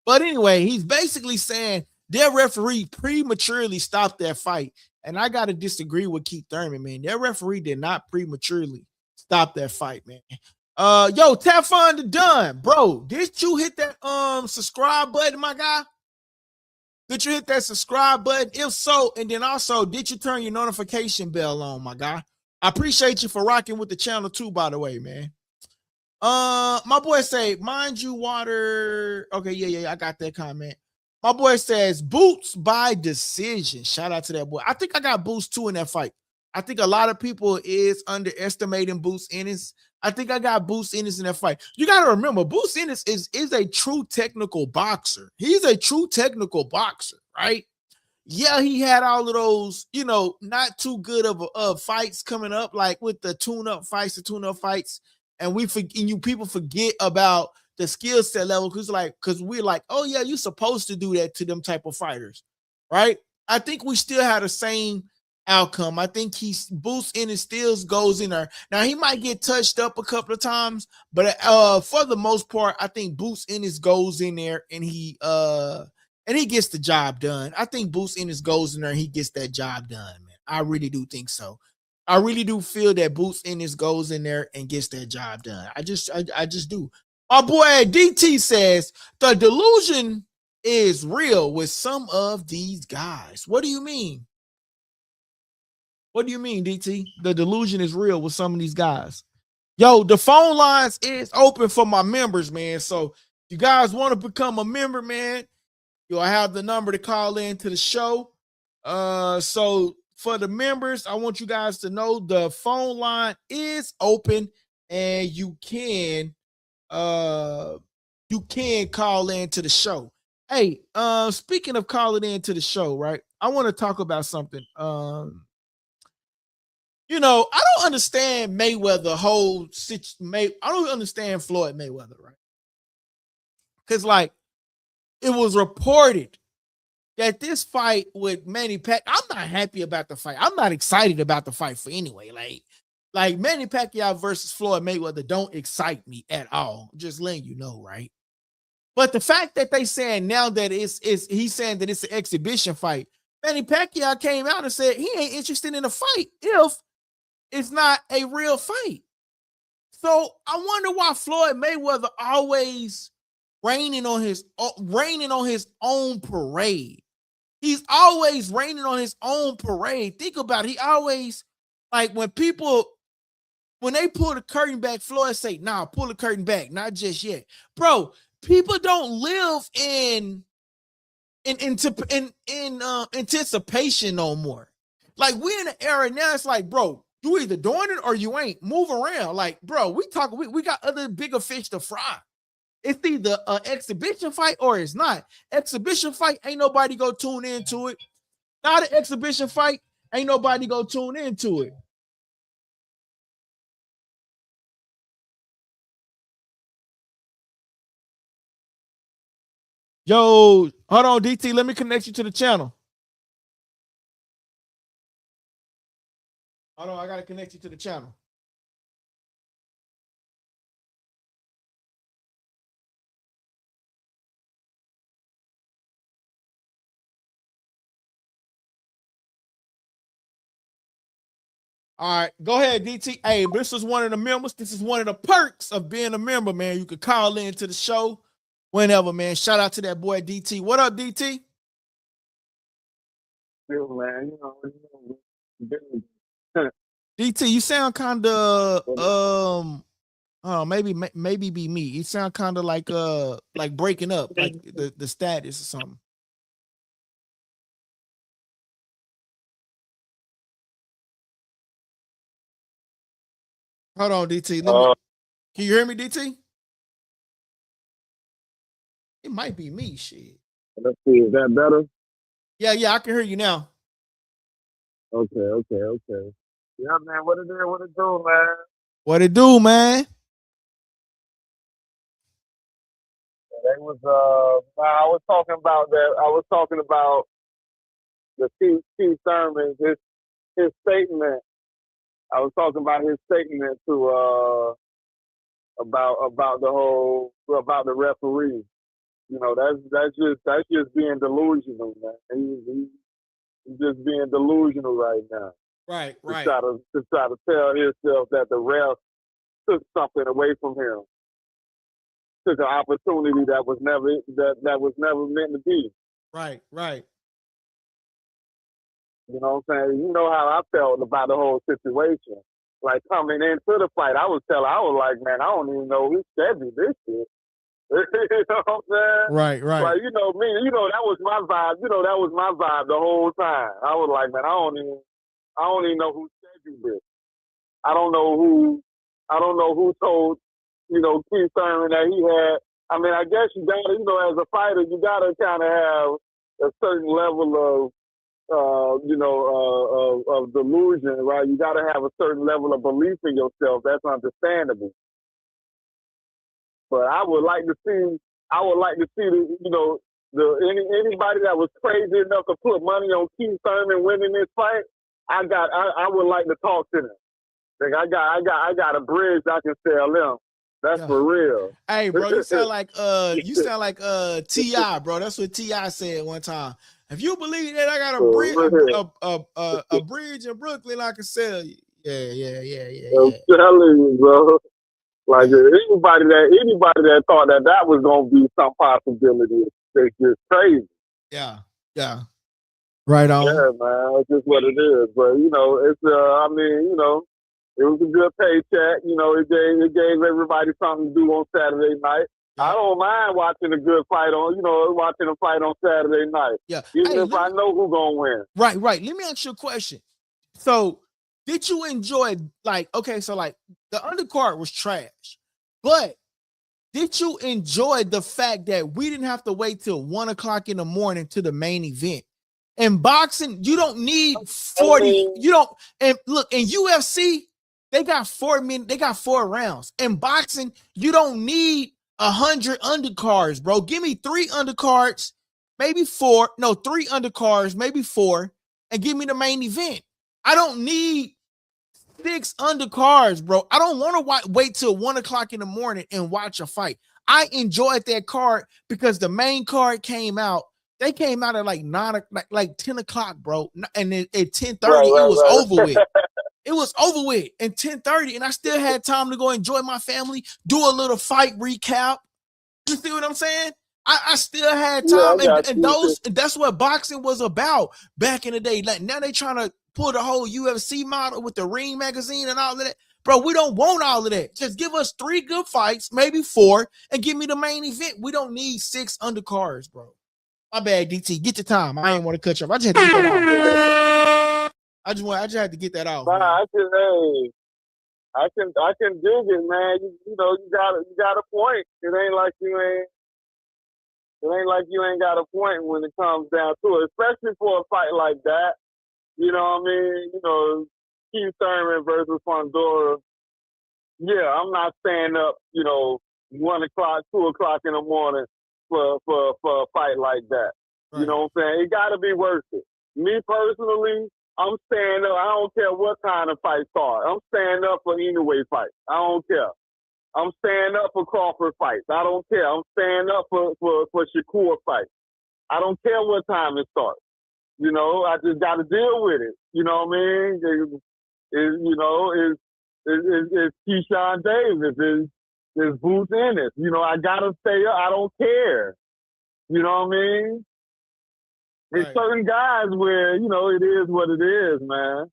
S1: But anyway, he's basically saying their referee prematurely stopped that fight. And I got to disagree with Keith Thurman, man. Their referee did not prematurely stop that fight, man. Yo, Teflon the Dunn, bro, did you hit that subscribe button, my guy? Did you hit that subscribe button? If so, and then also, did you turn your notification bell on, my guy? I appreciate you for rocking with the channel too, by the way, man. My boy say, mind you, water. Okay, yeah, I got that comment. My boy says, Boots by decision. Shout out to that boy. I think I got Boots too in that fight. I think a lot of people is underestimating Boots Ennis. I think I got Boots Ennis in that fight. You got to remember, Boots Ennis is a true technical boxer. He's a true technical boxer, right? Yeah, he had all of those, not too good of fights coming up, like with the tune-up fights, and people forget about the skill set level because we're like, oh yeah, you're supposed to do that to them type of fighters, right? I think we still had the same outcome. I think he Boots in and still goes in there. Now he might get touched up a couple of times, but for the most part, I think Boots Ennis goes in there and he gets the job done. I think Boots Ennis goes in there and he gets that job done, man. I really do think so. I really do feel that Boots Ennis goes in there and gets that job done. I just do. My boy DT says the delusion is real with some of these guys. What do you mean? What do you mean, DT? The delusion is real with some of these guys. Yo, the phone lines is open for my members, man. So if you guys want to become a member, man, you'll have the number to call in to the show. So for the members, I want you guys to know the phone line is open and you can call in to the show. Hey, speaking of calling in to the show, right? I want to talk about something. I don't understand Mayweather I don't understand Floyd Mayweather, right? Because like it was reported that this fight with Manny Pacquiao, I'm not happy about the fight. I'm not excited about the fight for anyway. Like Manny Pacquiao versus Floyd Mayweather don't excite me at all. Just letting you know, right? But the fact that they saying now that he's saying that it's an exhibition fight. Manny Pacquiao came out and said he ain't interested in a fight if it's not a real fight. So I wonder why Floyd Mayweather always raining on his own parade. He's always raining on his own parade. Think about it. He always, like when they pull the curtain back, Floyd say, nah, pull the curtain back. Not just yet. Bro, people don't live in anticipation no more. Like we're in an era now, it's like, bro, you either doing it or you ain't. Move around. Like, bro, we got other bigger fish to fry. It's either an exhibition fight or it's not. Exhibition fight, ain't nobody go tune into it. Not an exhibition fight, ain't nobody go tune into it. Yo, hold on, DT. Let me connect you to the channel. Hold on, I gotta connect you to the channel. All right, go ahead, DT. Hey, this is one of the members. This is one of the perks of being a member, man. You could call in to the show whenever, man. Shout out to that boy, DT. What up, DT?
S5: Man,
S1: DT, you sound kind of maybe be me. You sound kind of like breaking up, like the status or something. Hold on, DT. Can you hear me, DT? It might be me, shit.
S5: Let's see, is that better?
S1: Yeah, I can hear you now.
S5: Okay. Yeah, man, what it do, man?
S1: What it do, man?
S5: They was I was talking about that. I was talking about the Keith Thurman, his statement. I was talking about his statement to about the referee. You know, that's just being delusional, man. He's just being delusional right now.
S1: Right.
S5: To try to tell himself that the ref took something away from him, took an opportunity that was never meant to be.
S1: Right.
S5: You know what I'm saying? You know how I felt about the whole situation. like coming into the fight, I was like, man, I don't even know who scheduled this shit. You know what I'm saying?
S1: Right, right.
S5: Like, you know, me, you know, that was my vibe. You know, that was my vibe the whole time. I was like, man, I don't even know who scheduled this. I don't know who told, you know, Keith Thurman that he had. I mean, I guess you gotta, you know, as a fighter, you gotta kind of have a certain level of delusion, right? You gotta have a certain level of belief in yourself. That's understandable. But I would like to see anybody that was crazy enough to put money on Keith Thurman winning this fight. I would like to talk to them. Like I got a bridge I can sell them. That's for real.
S1: Hey, bro, you sound like T.I., bro. That's what T.I. said one time. If you believe that I got a bridge in Brooklyn, I can sell you. Yeah.
S5: I'm telling you, bro. Like anybody that thought that was gonna be some possibility, it's just crazy.
S1: Yeah. Right on.
S5: Yeah, man, it's just what it is. But you know, it's I mean, you know, it was a good paycheck. You know, it gave everybody something to do on Saturday night. Yeah. I don't mind watching a good fight watching a fight on Saturday night.
S1: Yeah.
S5: Even if I know who's gonna win.
S1: Right. Let me ask you a question. So did you enjoy the undercard was trash, but did you enjoy the fact that we didn't have to wait till 1 o'clock in the morning to the main event? In boxing, you don't need 40. You don't. And look, in UFC, they got 4 minutes. They got 4 rounds. In boxing, you don't need 100 undercards, bro. Give me 3 undercards, maybe 4. No, 3 undercards, maybe 4, and give me the main event. I don't need 6 undercards, bro. I don't want to wait till 1 o'clock in the morning and watch a fight. I enjoyed that card because the main card came out. They came out at like 10 o'clock, bro. And then at 10:30, it was over with. It was over with at 10:30, and I still had time to go enjoy my family, do a little fight recap. You see what I'm saying? I still had time, that's what boxing was about back in the day. Like now they trying to pull the whole UFC model with the Ring magazine and all of that. Bro, we don't want all of that. Just give us 3 good fights, maybe 4, and give me the main event. We don't need 6 undercards, bro. My bad, DT. Get your time. I ain't want to cut you off. I just had to get that off. I just had to get that off.
S5: Nah, I can dig it, man. You know, you got a point. It ain't like you ain't got a point when it comes down to it, especially for a fight like that. You know what I mean? You know, Keith Thurman versus Fundora. Yeah, I'm not staying up, 1 o'clock, 2 o'clock in the morning for a fight like that. Right. You know what I'm saying? It got to be worth it. Me personally, I'm staying up. I don't care what kind of fight start. I'm staying up for Inoue fights. I don't care. I'm staying up for Crawford fights. I don't care. I'm staying up for Shakur fights. I don't care what time it starts. You know, I just got to deal with it. You know what I mean? It's Keyshawn Davis. It's Boots Ennis. You know, I got to stay up. I don't care. You know what I mean? There's certain guys where, it is what it is, man.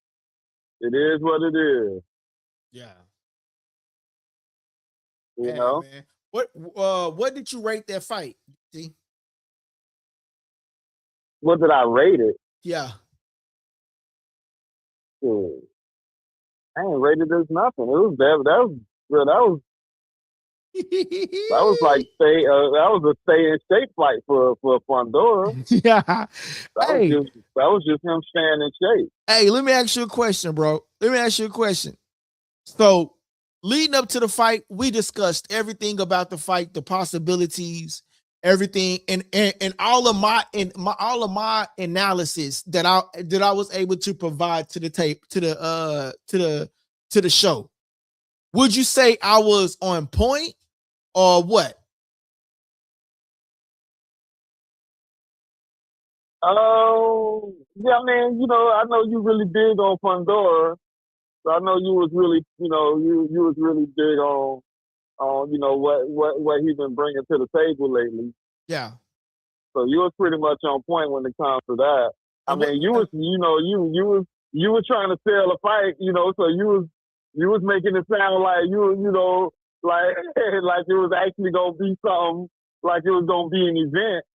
S5: It is what it is.
S1: Yeah.
S5: You know?
S1: Man. What did you rate that fight? See?
S5: What did I rate it?
S1: Yeah.
S5: I ain't rated this nothing. It was that was like a stay in shape fight for Fundora.
S1: Yeah.
S5: That was just him staying in shape.
S1: Hey, let me ask you a question, bro. So, leading up to the fight, we discussed everything about the fight, the possibilities, everything, and all of my analysis that I was able to provide to the tape, to the show. Would you say I was on point or what?
S5: Oh, yeah, I mean, I know you really big on Fundora. So I know you was really, you was really big on what he's been bringing to the table lately.
S1: Yeah.
S5: So you was pretty much on point when it comes to that. I mean, you was trying to sell a fight, so you You was making it sound like you know, like like it was actually gonna be something, like it was gonna be an event.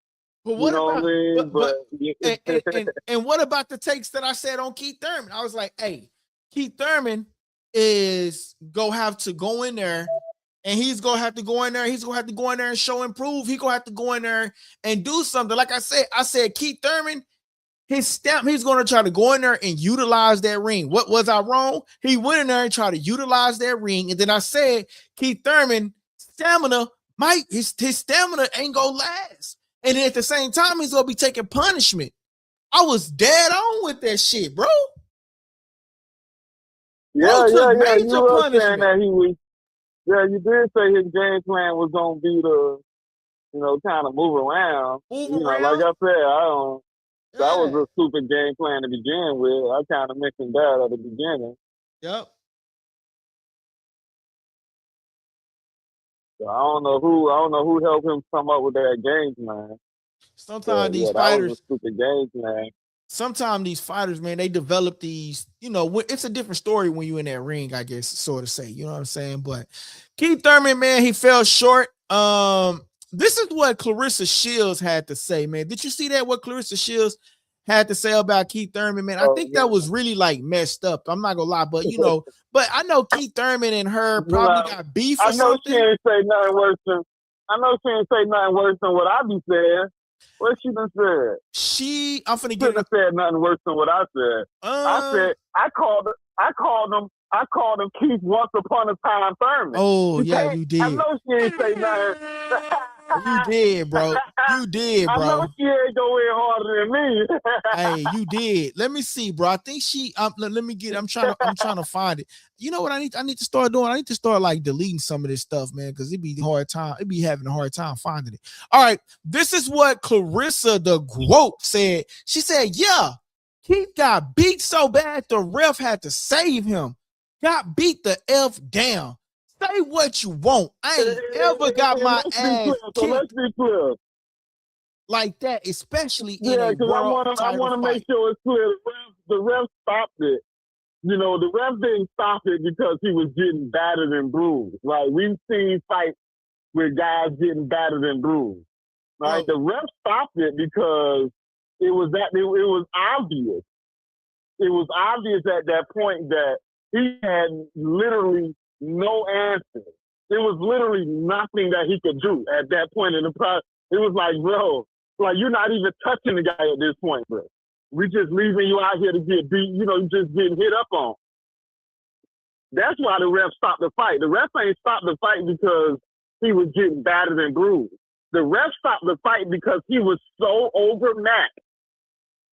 S1: But
S5: You
S1: what
S5: know what I
S1: about
S5: mean?
S1: and what about the takes that I said on Keith Thurman? I was like, hey, Keith Thurman is gonna have to go in there, and he's gonna have to go in there. He's gonna have to go in there and show and prove. He's gonna have to go in there and do something. Like I said Keith Thurman, his stamp, he's gonna try to go in there and utilize that ring. What was I wrong? He went in there and tried to utilize that ring, and then I said Keith Thurman stamina his stamina ain't gonna last. And then at the same time, he's gonna be taking punishment. I was dead on with that shit, bro.
S5: Yeah.
S1: Major
S5: You were saying
S1: punishment.
S5: that he was. Yeah, you did say his game plan was gonna be to, you know, kind of move around.
S1: Move
S5: You know,
S1: around.
S5: like I said, I don't.
S1: Yeah.
S5: That was a stupid game plan to begin with. I kind of mentioned that at the beginning.
S1: Yep.
S5: So I don't know who helped him come up with that game plan.
S1: Sometimes these
S5: that
S1: fighters,
S5: was a stupid game plan.
S1: sometimes these fighters, man, they develop these, you know, it's a different story when you in that ring, I guess, sort of say, you know what I'm saying? But Keith Thurman, man, he fell short. This is what Clarissa Shields had to say, man. Did you see that? What Clarissa Shields had to say about Keith Thurman, man? I think that was really like messed up. I'm not gonna lie, but you know, but I know Keith Thurman and her probably got beef or
S5: I know
S1: something.
S5: she ain't say nothing worse than what I be saying. What she done said?
S1: I'm finna
S5: She
S1: get
S5: done said nothing worse than what I said. I said I called him Keith once upon a time Thurman.
S1: Oh, yeah, you did.
S5: I know she ain't say nothing.
S1: You did, bro. You did, bro.
S5: I know she ain't go in harder than me.
S1: Hey, you did. Let me see, bro. I think she. Let me get. I'm trying to find it. You know what I need to start doing? I need to start like deleting some of this stuff, man, because it'd be hard time. It'd be having a hard time finding it. All right, this is what Clarissa the Grope said. She said, "Yeah, Keith got beat so bad the ref had to save him. Got beat the F down. Say what you want. I ain't ever got my ass kicked."
S5: Let's be clear.
S1: Like that, especially in
S5: Yeah,
S1: a
S5: because I want to make sure it's clear. The ref stopped it. You know, the ref didn't stop it because he was getting battered and bruised. Right? We've seen fights with guys getting battered and bruised. Right?
S1: Oh.
S5: The ref stopped it because it was obvious. It was obvious at that point that he had literally no answer. There was literally nothing that he could do at that point in the process. It was like, bro, like you're not even touching the guy at this point, bro. We just leaving you out here to get beat, you know, just getting hit up on. That's why the ref stopped the fight. The ref ain't stopped the fight because he was getting battered and bruised. The ref stopped the fight because he was so overmatched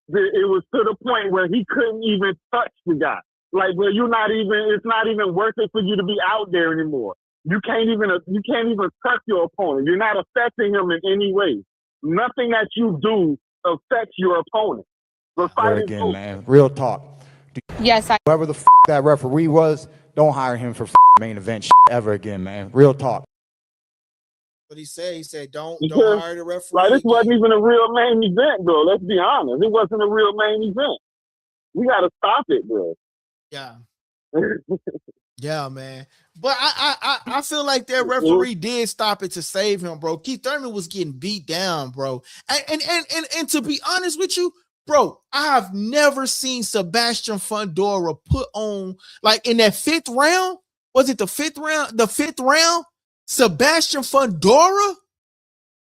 S5: that it was to the point where he couldn't even touch the guy. Like, well, it's not even worth it for you to be out there anymore. You can't even touch your opponent. You're not affecting him in any way. Nothing that you do affects your opponent. The fight is
S3: Again,
S5: over.
S3: man, real talk.
S4: Yes,
S3: Whoever the that referee was, don't hire him for main event ever again, man. Real talk.
S1: What he said, don't
S5: Because,
S1: hire the referee.
S5: like, this
S1: again.
S5: wasn't even a real main event, bro. Let's be honest. It wasn't a real main event. We got to stop it, bro.
S1: Yeah. Yeah, man. But I feel like that referee did stop it to save him, bro. Keith Thurman was getting beat down, bro. And to be honest with you, bro, I have never seen Sebastian Fundora put on, like, in that fifth round. Was it the fifth round? The fifth round, Sebastian Fundora,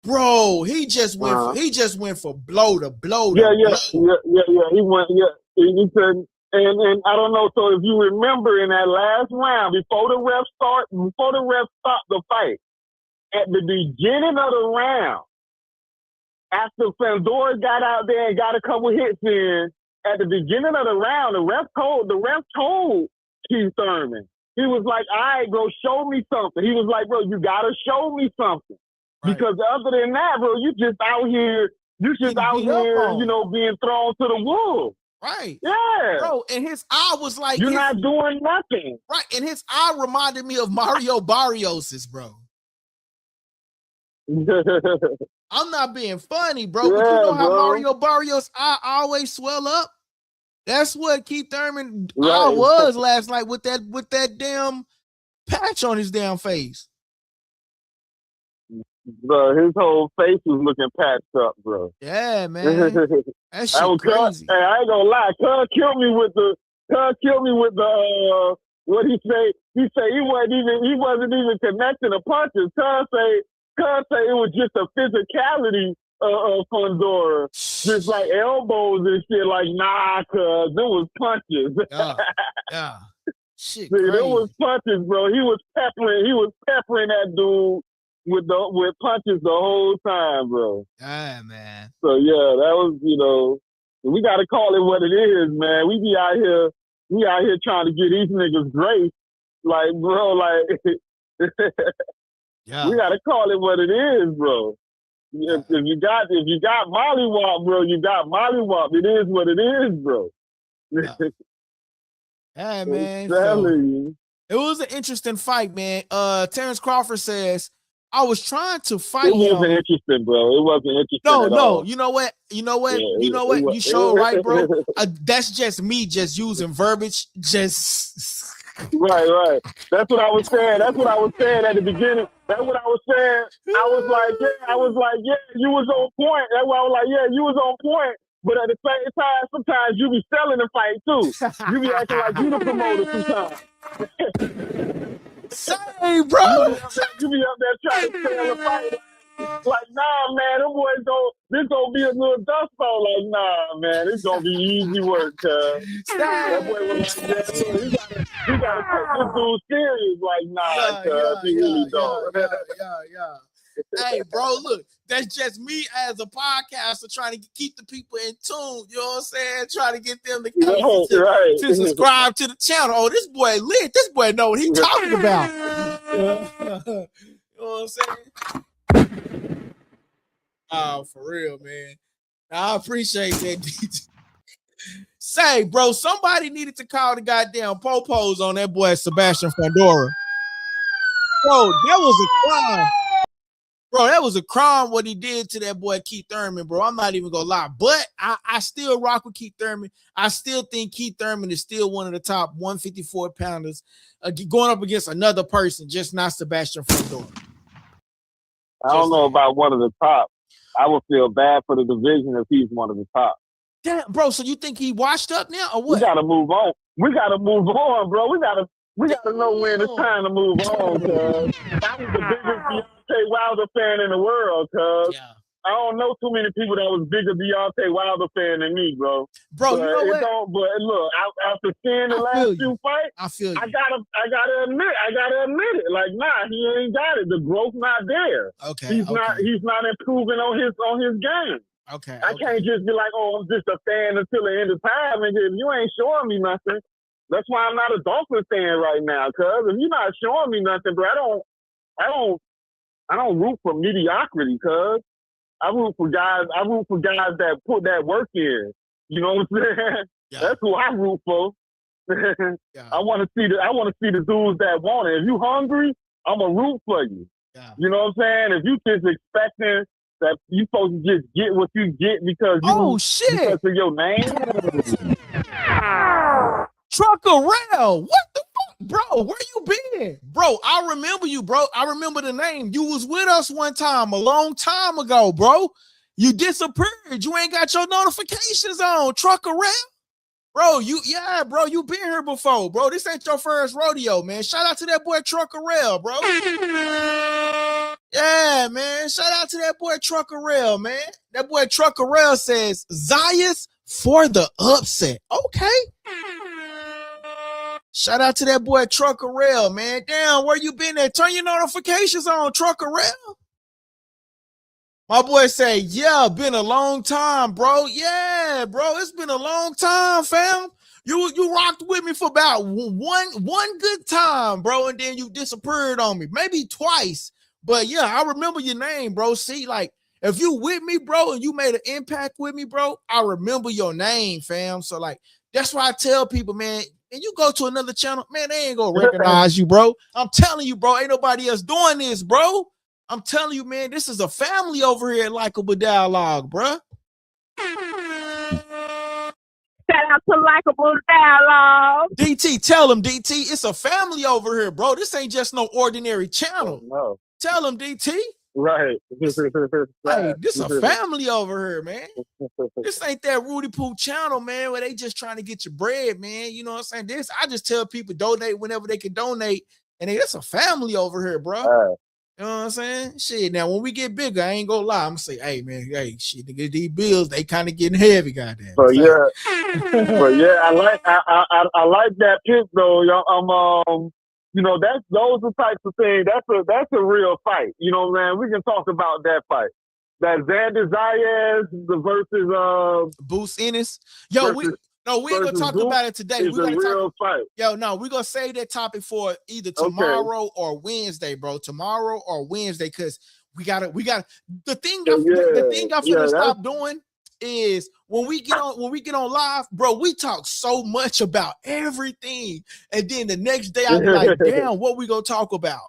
S1: bro, he just went for blow to blow.
S5: Yeah. He went. Yeah, he said. And I don't know. So if you remember in that last round, before the ref stopped the fight, at the beginning of the round, after Fundora got out there and got a couple hits in, at the beginning of the round, the ref told Keith Thurman. He was like, all right, bro, show me something. He was like, bro, you gotta show me something. Right. Because other than that, bro, you just out here, you know, being thrown to the wolves.
S1: Right.
S5: Yeah.
S1: Bro, and his eye was like,
S5: you're not doing nothing.
S1: Right. And his eye reminded me of Mario Barrios's, bro. I'm not being funny, bro.
S5: Yeah,
S1: but you know how
S5: bro.
S1: Mario Barrios' eye always swell up? That's what Keith Thurman
S5: Right.
S1: was last night with that damn patch on his damn face.
S5: Bro, his whole face was looking patched up, bro.
S1: Yeah, man. That shit
S5: was
S1: crazy.
S5: Hey, I ain't gonna lie. Cuz killed me with the what he say? He say he wasn't even connecting the punches. Cuz say it was just a physicality of Fundora. Just like elbows and shit. Like, nah, cuz there was punches.
S1: Yeah. Shit,
S5: Dude,
S1: crazy.
S5: it was punches, bro. He was peppering that dude with punches the whole time, bro.
S1: Yeah, man.
S5: So yeah, that was, we gotta call it what it is, man. We out here trying to get these niggas grace. Like, bro, like
S1: Yeah.
S5: we gotta call it what it is, bro. If you got mollywop, bro, you got mollywop. It is what it is, bro.
S1: Yeah, man. It was an interesting fight, man. Terrence Crawford says, I was trying to fight him.
S5: It wasn't interesting, bro. It wasn't interesting at all.
S1: You know what? You showed right, bro. That's just me just using verbiage. Just
S5: right. That's what I was saying. That's what I was saying at the beginning. That's what I was saying. I was like, yeah, you was on point. That's why I was like, yeah, you was on point. But at the same time, sometimes you be selling the fight too. You be acting like you the promoter sometimes.
S1: Say, bro.
S5: You be up there trying to sell the fight. Like, nah, man, this gonna be a little dust bowl. Like, nah, man, it's gonna be easy work, cuz. That boy was like, yeah, you gotta take this dude serious. Like, nah, cuz, he really don't.
S1: Yeah. Hey, bro, look, that's just me as a podcaster trying to keep the people in tune. You know what I'm saying? Trying to get them to to subscribe to the channel. Oh, this boy lit. This boy know what he talking about. You know what I'm saying? Oh, for real, man. I appreciate that, DJ. Say, bro, somebody needed to call the goddamn popos on that boy Sebastian Fundora. Bro, that was a crime. Bro, that was a crime what he did to that boy Keith Thurman, bro. I'm not even gonna lie. But I still rock with Keith Thurman. I still think Keith Thurman is still one of the top 154 pounders going up against another person, just not Sebastian Fundora.
S5: I don't know about one of the top. I would feel bad for the division if he's one of the top.
S1: Damn, bro, so you think he washed up now or what?
S5: We gotta move on. We gotta move on, bro. We gotta know when it's time to move on, cuz. I was the biggest Deontay Wilder fan in the world, cuz. Yeah. I don't know too many people that was bigger Deontay Wilder fan than me, bro.
S1: Bro, you know what?
S5: But look, after seeing the last few fights,
S1: I feel you.
S5: I gotta admit it. Like, nah, he ain't got it. The growth not there.
S1: Okay.
S5: He's not improving on his game.
S1: Okay.
S5: I can't just be like, oh, I'm just a fan until the end of time, and if you ain't showing me nothing. That's why I'm not a Dolphins fan right now, cuz if you're not showing me nothing, bro, I don't root for mediocrity, cuz. I root for guys that put that work in. You know what I'm saying? Yeah. That's who I root for. Yeah. I want to see the dudes that want it. If you hungry, I'm a root for you. Yeah. You know what I'm saying? If you just expecting that you supposed to just get what you get because because of your name.
S1: Trucker Rail, what the fuck, bro? Where you been, bro? I remember you, bro. I remember the name. You was with us one time, a long time ago, bro. You disappeared. You ain't got your notifications on, Trucker Rail, bro. You been here before, bro. This ain't your first rodeo, man. Shout out to that boy Trucker Rail, bro. Yeah, man. Shout out to that boy Trucker Rail, man. That boy Trucker Rail says Zayas for the upset. Okay. Shout out to that boy Trucker Rail, man. Damn, where you been at? Turn your notifications on, Trucker Rail. My boy say, yeah, been a long time, bro. Yeah, bro, it's been a long time, fam. You rocked with me for about one good time, bro, and then you disappeared on me. Maybe twice. But yeah, I remember your name, bro. See, like, if you with me, bro, and you made an impact with me, bro, I remember your name, fam. So, like, that's why I tell people, man, and you go to another channel, man, they ain't gonna recognize you, bro. I'm telling you, bro, ain't nobody else doing this, bro. I'm telling you, man, this is a family over here at LikeableDialogue, bro.
S6: Shout
S5: subscribe to Likeable Dialogue.
S1: DT, tell him, DT, it's a family over here, bro. This ain't just no ordinary channel.
S5: Oh, no.
S1: Tell him, DT.
S5: Right.
S1: Hey, this a family over here, man. This ain't that Rudy Poo channel, man, where they just trying to get your bread, man. You know what I'm saying? I just tell people donate whenever they can donate. And it's a family over here, bro. You know what I'm saying? Shit. Now, when we get bigger, I ain't gonna lie. I'm gonna say, hey, man, hey, shit, nigga, these bills, they kind of getting heavy, goddamn.
S5: But yeah, I like that pick though. You know, those are types of things. That's a real fight. You know, man, we can talk about that fight. That Xander Zayas versus
S1: Boost Ennis. Yo, we ain't gonna talk about it today.
S5: It's a real fight.
S1: Yo, no, we're gonna save that topic for either tomorrow or Wednesday, bro. Tomorrow or Wednesday, because we gotta the thing I'm gonna stop doing is when we get on live, bro, we talk so much about everything, and then the next day I'm like, damn, what we gonna talk about?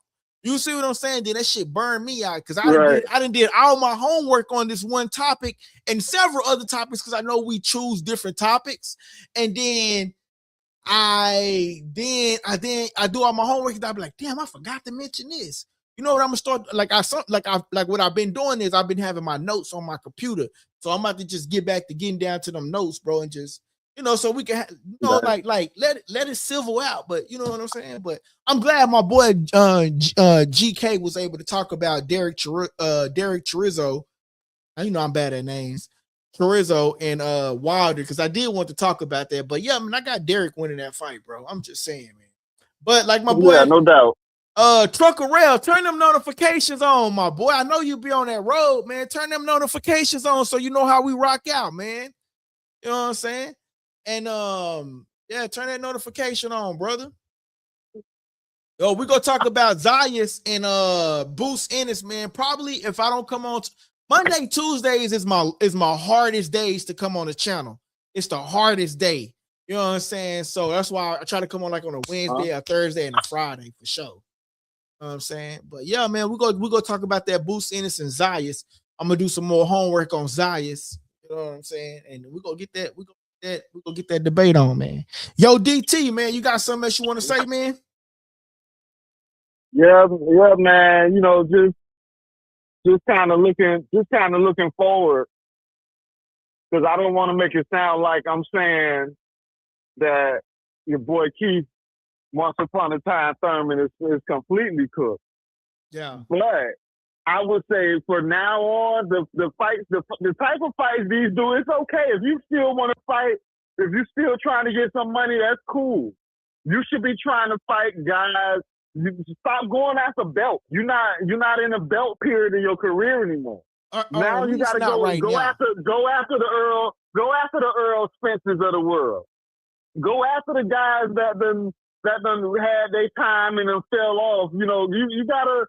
S1: You see what I'm saying? Then that shit burned me out because I done did all my homework on this one topic and several other topics because I know we choose different topics, and then I do all my homework and I be like, damn, I forgot to mention this. You know what I'm gonna start like what I've been doing is I've been having my notes on my computer, so I'm about to just get back to getting down to them notes, bro, and just so we can let it civil out. But you know what I'm saying. But I'm glad my boy GK was able to talk about Derek Chorizo. I'm bad at names. Chorizo and Wilder, because I did want to talk about that. But yeah, I mean, I got Derek winning that fight, bro. I'm just saying, man. But like my boy,
S5: no doubt.
S1: Trucker Rail, turn them notifications on, my boy. I know you be on that road, man. Turn them notifications on so you know how we rock out, man. You know what I'm saying? And turn that notification on, brother. Yo, we're gonna talk about Zayas and Boost Ennis, man. Probably if I don't come on Monday, Tuesdays is my hardest days to come on the channel. It's the hardest day. You know what I'm saying? So that's why I try to come on like on a Wednesday, a Thursday, and a Friday for sure. You know what I'm saying? But yeah, man, we're gonna talk about that Boost Ennis and Zayas. I'm gonna do some more homework on Zayas. You know what I'm saying? And we're gonna get that. We're gonna get that debate on, man. Yo, DT, man, you got something else you want to say, man?
S5: Yeah, man. You know, just kind of looking forward, because I don't want to make it sound like I'm saying that your boy Keith, once upon a time, Thurman is completely cooked.
S1: Yeah,
S5: but I would say for now on, the fights, the type of fights these do, it's okay. If you still want to fight, if you're still trying to get some money, that's cool. You should be trying to fight guys. You stop going after belt. You're not in a belt period in your career anymore. Now you got to go after the Earl Spencers of the world. Go after the guys that done had their time and then fell off. You know, you gotta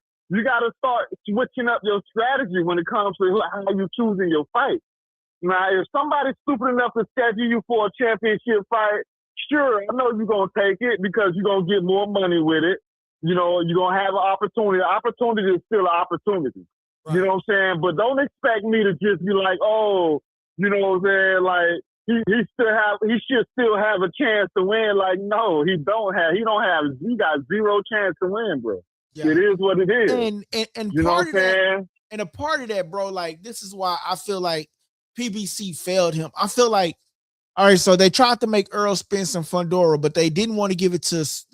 S5: start switching up your strategy when it comes to how you choosing your fight. Now, if somebody's stupid enough to schedule you for a championship fight, sure, I know you're gonna take it because you're gonna get more money with it. You know, you're gonna have an opportunity. Opportunity is still an opportunity. Right. You know what I'm saying? But don't expect me to just be like, oh, you know what I'm saying? Like he should still have a chance to win. Like, no, he got zero chance to win, bro. Yeah. It is what it is.
S1: And you part of that, and a part of that, bro, like this is why I feel like PBC failed him. I feel like, all right, so they tried to make Earl Spence and Fundora, but they didn't want to give it to us.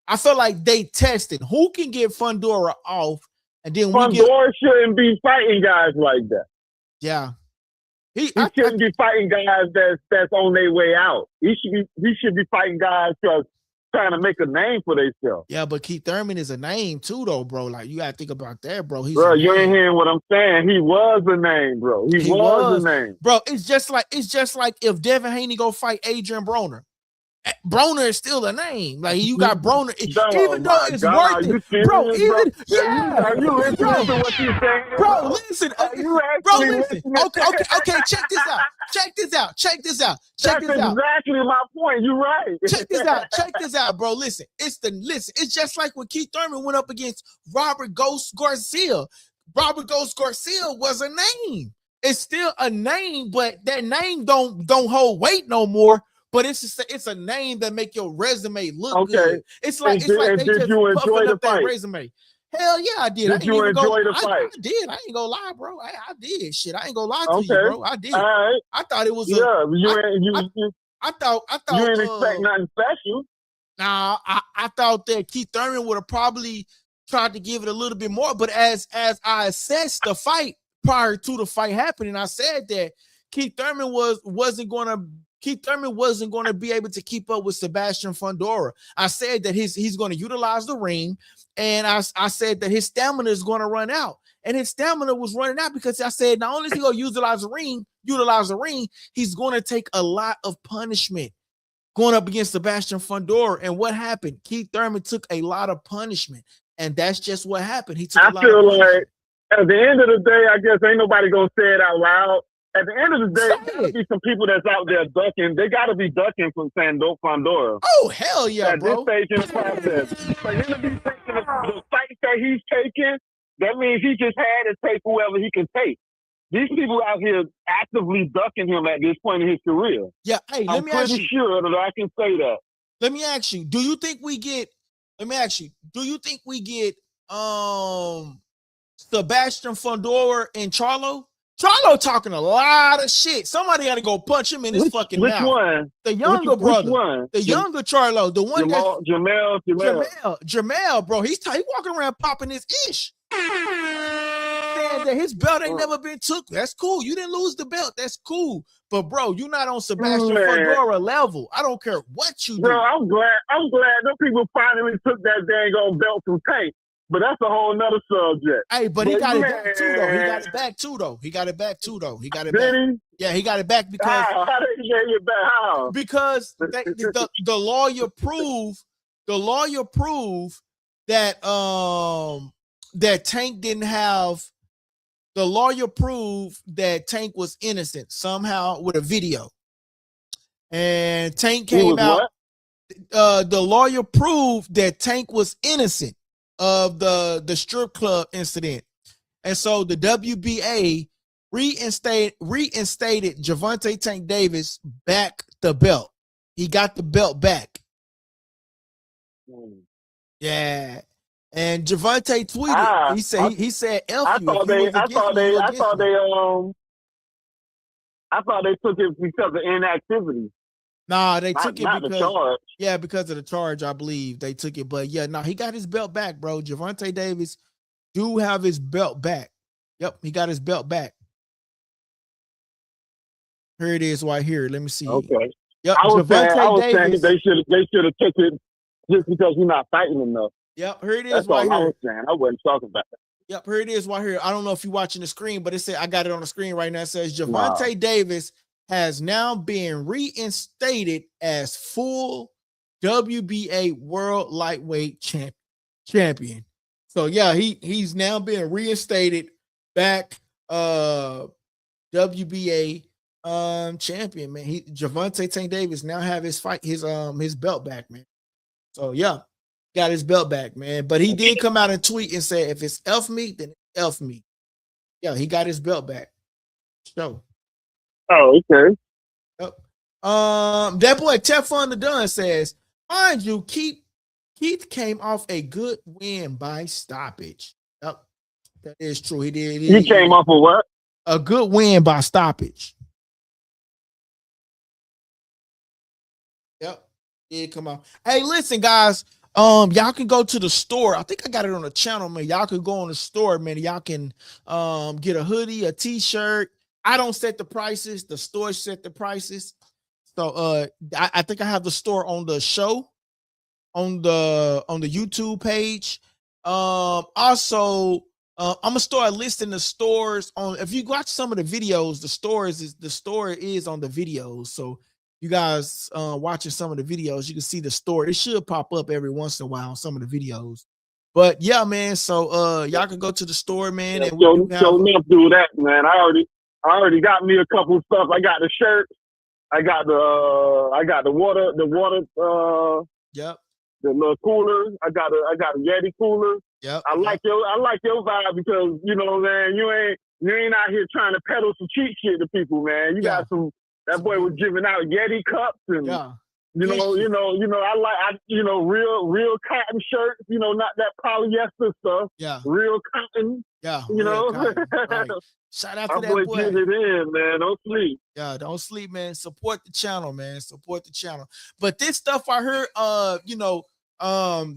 S1: I feel like they tested who can get Fundora off, and then
S5: Fundora shouldn't be fighting guys like that.
S1: Yeah.
S5: He shouldn't be fighting guys that's on their way out. He should be fighting guys trying to make a name for themselves.
S1: Yeah, but Keith Thurman is a name too, though, bro. Like you gotta think about that, bro.
S5: Bro, you ain't hearing what I'm saying. He was a name, bro. He was a name,
S1: bro. It's just like if Devin Haney go fight Adrian Broner. Broner is still a name. Like you got Broner, even though it's worth it, bro.
S5: Are you listening to what you're saying,
S1: bro? Listen, bro. Listen. Okay. Check this out.
S5: That's exactly my point. You're right.
S1: Check this out, bro. Listen. It's just like when Keith Thurman went up against Robert Ghost Garcia. Robert Ghost Garcia was a name. It's still a name, but that name don't hold weight no more. but it's a name that make your resume look
S5: Okay.
S1: good. It's like
S5: And
S1: they
S5: did
S1: just
S5: you enjoy
S1: puffing
S5: the
S1: up that
S5: fight?
S1: resume. Hell yeah, I did. I
S5: Did
S1: didn't
S5: you
S1: even
S5: enjoy
S1: go.
S5: the fight?
S1: I did. I ain't gonna lie, bro. I did. Shit, I ain't gonna lie to you,
S5: Okay.
S1: bro. I did.
S5: All right.
S1: I thought it was
S5: Yeah,
S1: I thought
S5: you didn't expect nothing special.
S1: Nah, I thought that Keith Thurman would have probably tried to give it a little bit more, but as I assessed the fight prior to the fight happening, I said that Keith Thurman wasn't going to be able to keep up with Sebastian Fundora. I said that he's going to utilize the ring, and I said that his stamina is going to run out, and his stamina was running out because I said not only is he going to utilize the ring, he's going to take a lot of punishment going up against Sebastian Fundora. And what happened? Keith Thurman took a lot of punishment, and that's just what happened. He took a lot of punishment.
S5: Like at the end of the day, I guess ain't nobody gonna say it out loud. At the end of the day, there gotta be some people that's out there ducking. They gotta be ducking from Fundora.
S1: Oh hell yeah,
S5: at
S1: bro!
S5: This stage in the process, for him to be taking the fight that he's taking, that means he just had to take whoever he can take. These people out here actively ducking him at this point in his career.
S1: Yeah, hey,
S5: I'm pretty sure that I can say that.
S1: Let me ask you, do you think we get Sebastian Fundora and Charlo? Charlo talking a lot of shit. Somebody got to go punch him in his fucking mouth.
S5: Which one?
S1: The younger brother.
S5: Which one?
S1: The younger Charlo. The one
S5: Jamel,
S1: bro. He walking around popping his ish. Saying that his belt ain't never been took. That's cool. You didn't lose the belt. That's cool. But bro, you're not on Sebastian Fundora level. I don't care what you do.
S5: Bro, I'm glad them people finally took that dang old belt from Tank. But that's a whole nother subject.
S1: Hey, but he got it back too, though. He got it back too, though. He got it back. Yeah, he got it back because
S5: how did he get it back? How?
S1: Because the lawyer proved that that Tank didn't have. The lawyer proved that Tank was innocent somehow with a video, and Tank came out. The lawyer proved that Tank was innocent of the strip club incident, and so the WBA reinstated Gervonta Tank Davis back the belt. He got the belt back. Yeah. And Gervonta tweeted. He said, "F you." I
S5: thought they took it because of inactivity.
S1: Nah, they took it
S5: because the charge.
S1: Yeah, because of the charge, I believe they took it. But yeah, no, he got his belt back, bro. Gervonta Davis do have his belt back. Yep, he got his belt back. Here it is, right here. Let me see.
S5: Okay.
S1: Yep.
S5: I was saying they should have took it just because you're not fighting enough.
S1: Yep, here it is.
S5: That's
S1: right
S5: all
S1: here.
S5: I was saying. I wasn't talking about that.
S1: Yep, here it is right here. I don't know if you're watching the screen, but it said I got it on the screen right now. It says Gervonta Davis has now been reinstated as full WBA World Lightweight Champion. So yeah, he's now been reinstated back WBA champion, man. Gervonta Tank Davis now have his belt back, man. So yeah, got his belt back, man. But he did come out and tweet and say, if it's F me, then F me. Yeah, he got his belt back. So.
S5: Oh, okay.
S1: Yep. That boy Teflon the Dunn says, mind you, Keith came off a good win by stoppage. Yep, that is true. He did.
S5: He came off of what?
S1: A good win by stoppage. Yep, he did come off. Hey, listen, guys. Y'all can go to the store. I think I got it on the channel, man. Y'all can go on the store, man. Y'all can get a hoodie, a t-shirt. I don't set the prices. The store set the prices. So I think I have the store on the show, on the YouTube page. Also, I'm gonna start listing the stores on. If you watch some of the videos, the store is on the videos. So you guys watching some of the videos, you can see the store. It should pop up every once in a while on some of the videos. But yeah, man. So y'all can go to the store, man.
S5: Yeah,
S1: and
S5: show me do that, man. I already got me a couple stuff. I got the shirt. I got the water.
S1: Yep.
S5: The little cooler. I got a Yeti cooler.
S1: Yep.
S5: I like your vibe because you know, man, you ain't out here trying to peddle some cheap shit to people, man. You got some That boy was giving out Yeti cups and
S1: Yeah.
S5: Real cotton shirts, not that polyester stuff.
S1: Yeah.
S5: Real cotton,
S1: Yeah. Real cotton. Right. Shout out to
S5: Our
S1: that
S5: boy
S1: boy.
S5: getting it in, man. Don't sleep.
S1: Yeah, don't sleep, man. Support the channel, man. Support the channel. But this stuff I heard, the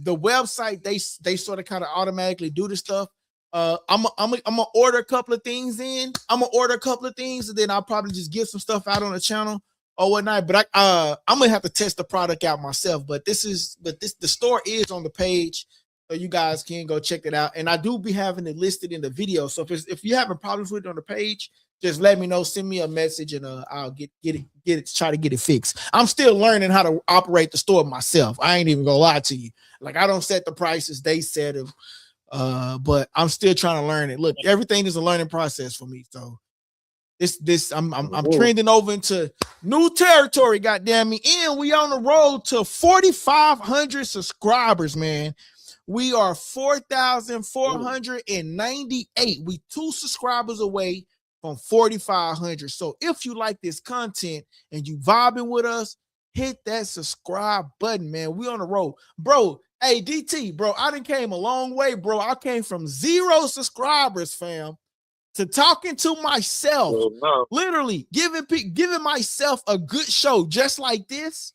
S1: website, they sort of kind of automatically do the stuff. I'm gonna order a couple of things in. I'm gonna order a couple of things, and then I'll probably just get some stuff out on the channel or whatnot. But I'm gonna have to test the product out myself. But the store is on the page, so you guys can go check it out. And I do be having it listed in the video. So if you having problems with it on the page, just let me know. Send me a message, and I'll get it. Try to get it fixed. I'm still learning how to operate the store myself. I ain't even gonna lie to you. Like, I don't set the prices; they set them. But I'm still trying to learn it. Look, everything is a learning process for me. So I'm trending over into new territory. Goddamn me! And we on the road to 4,500 subscribers, man. We are 4,498. We 2 subscribers away from 4,500. So if you like this content and you vibing with us, hit that subscribe button, man. We on the road, bro. Hey, DT, bro, I done came a long way, bro. I came from 0 subscribers, fam, to talking to myself, literally giving myself a good show just like this,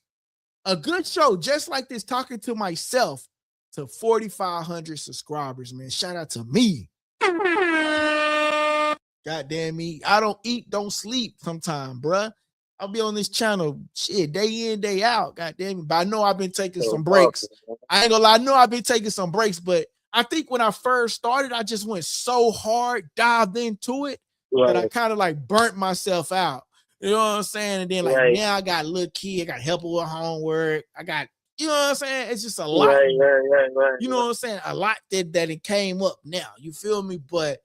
S1: talking to myself to 4,500 subscribers, man. Shout out to me. Goddamn me. I don't eat, don't sleep sometime, bruh. I'll be on this channel, shit, day in, day out. Goddamn it. But I know I've been taking some breaks. I ain't gonna lie, I know I've been taking some breaks, but I think when I first started, I just went so hard, dived into it, that I kind of like burnt myself out. You know what I'm saying? And then now I got a little kid, I got help with homework. I got, you know what I'm saying? It's just a lot. You know what I'm saying? A lot that it came up now. You feel me? But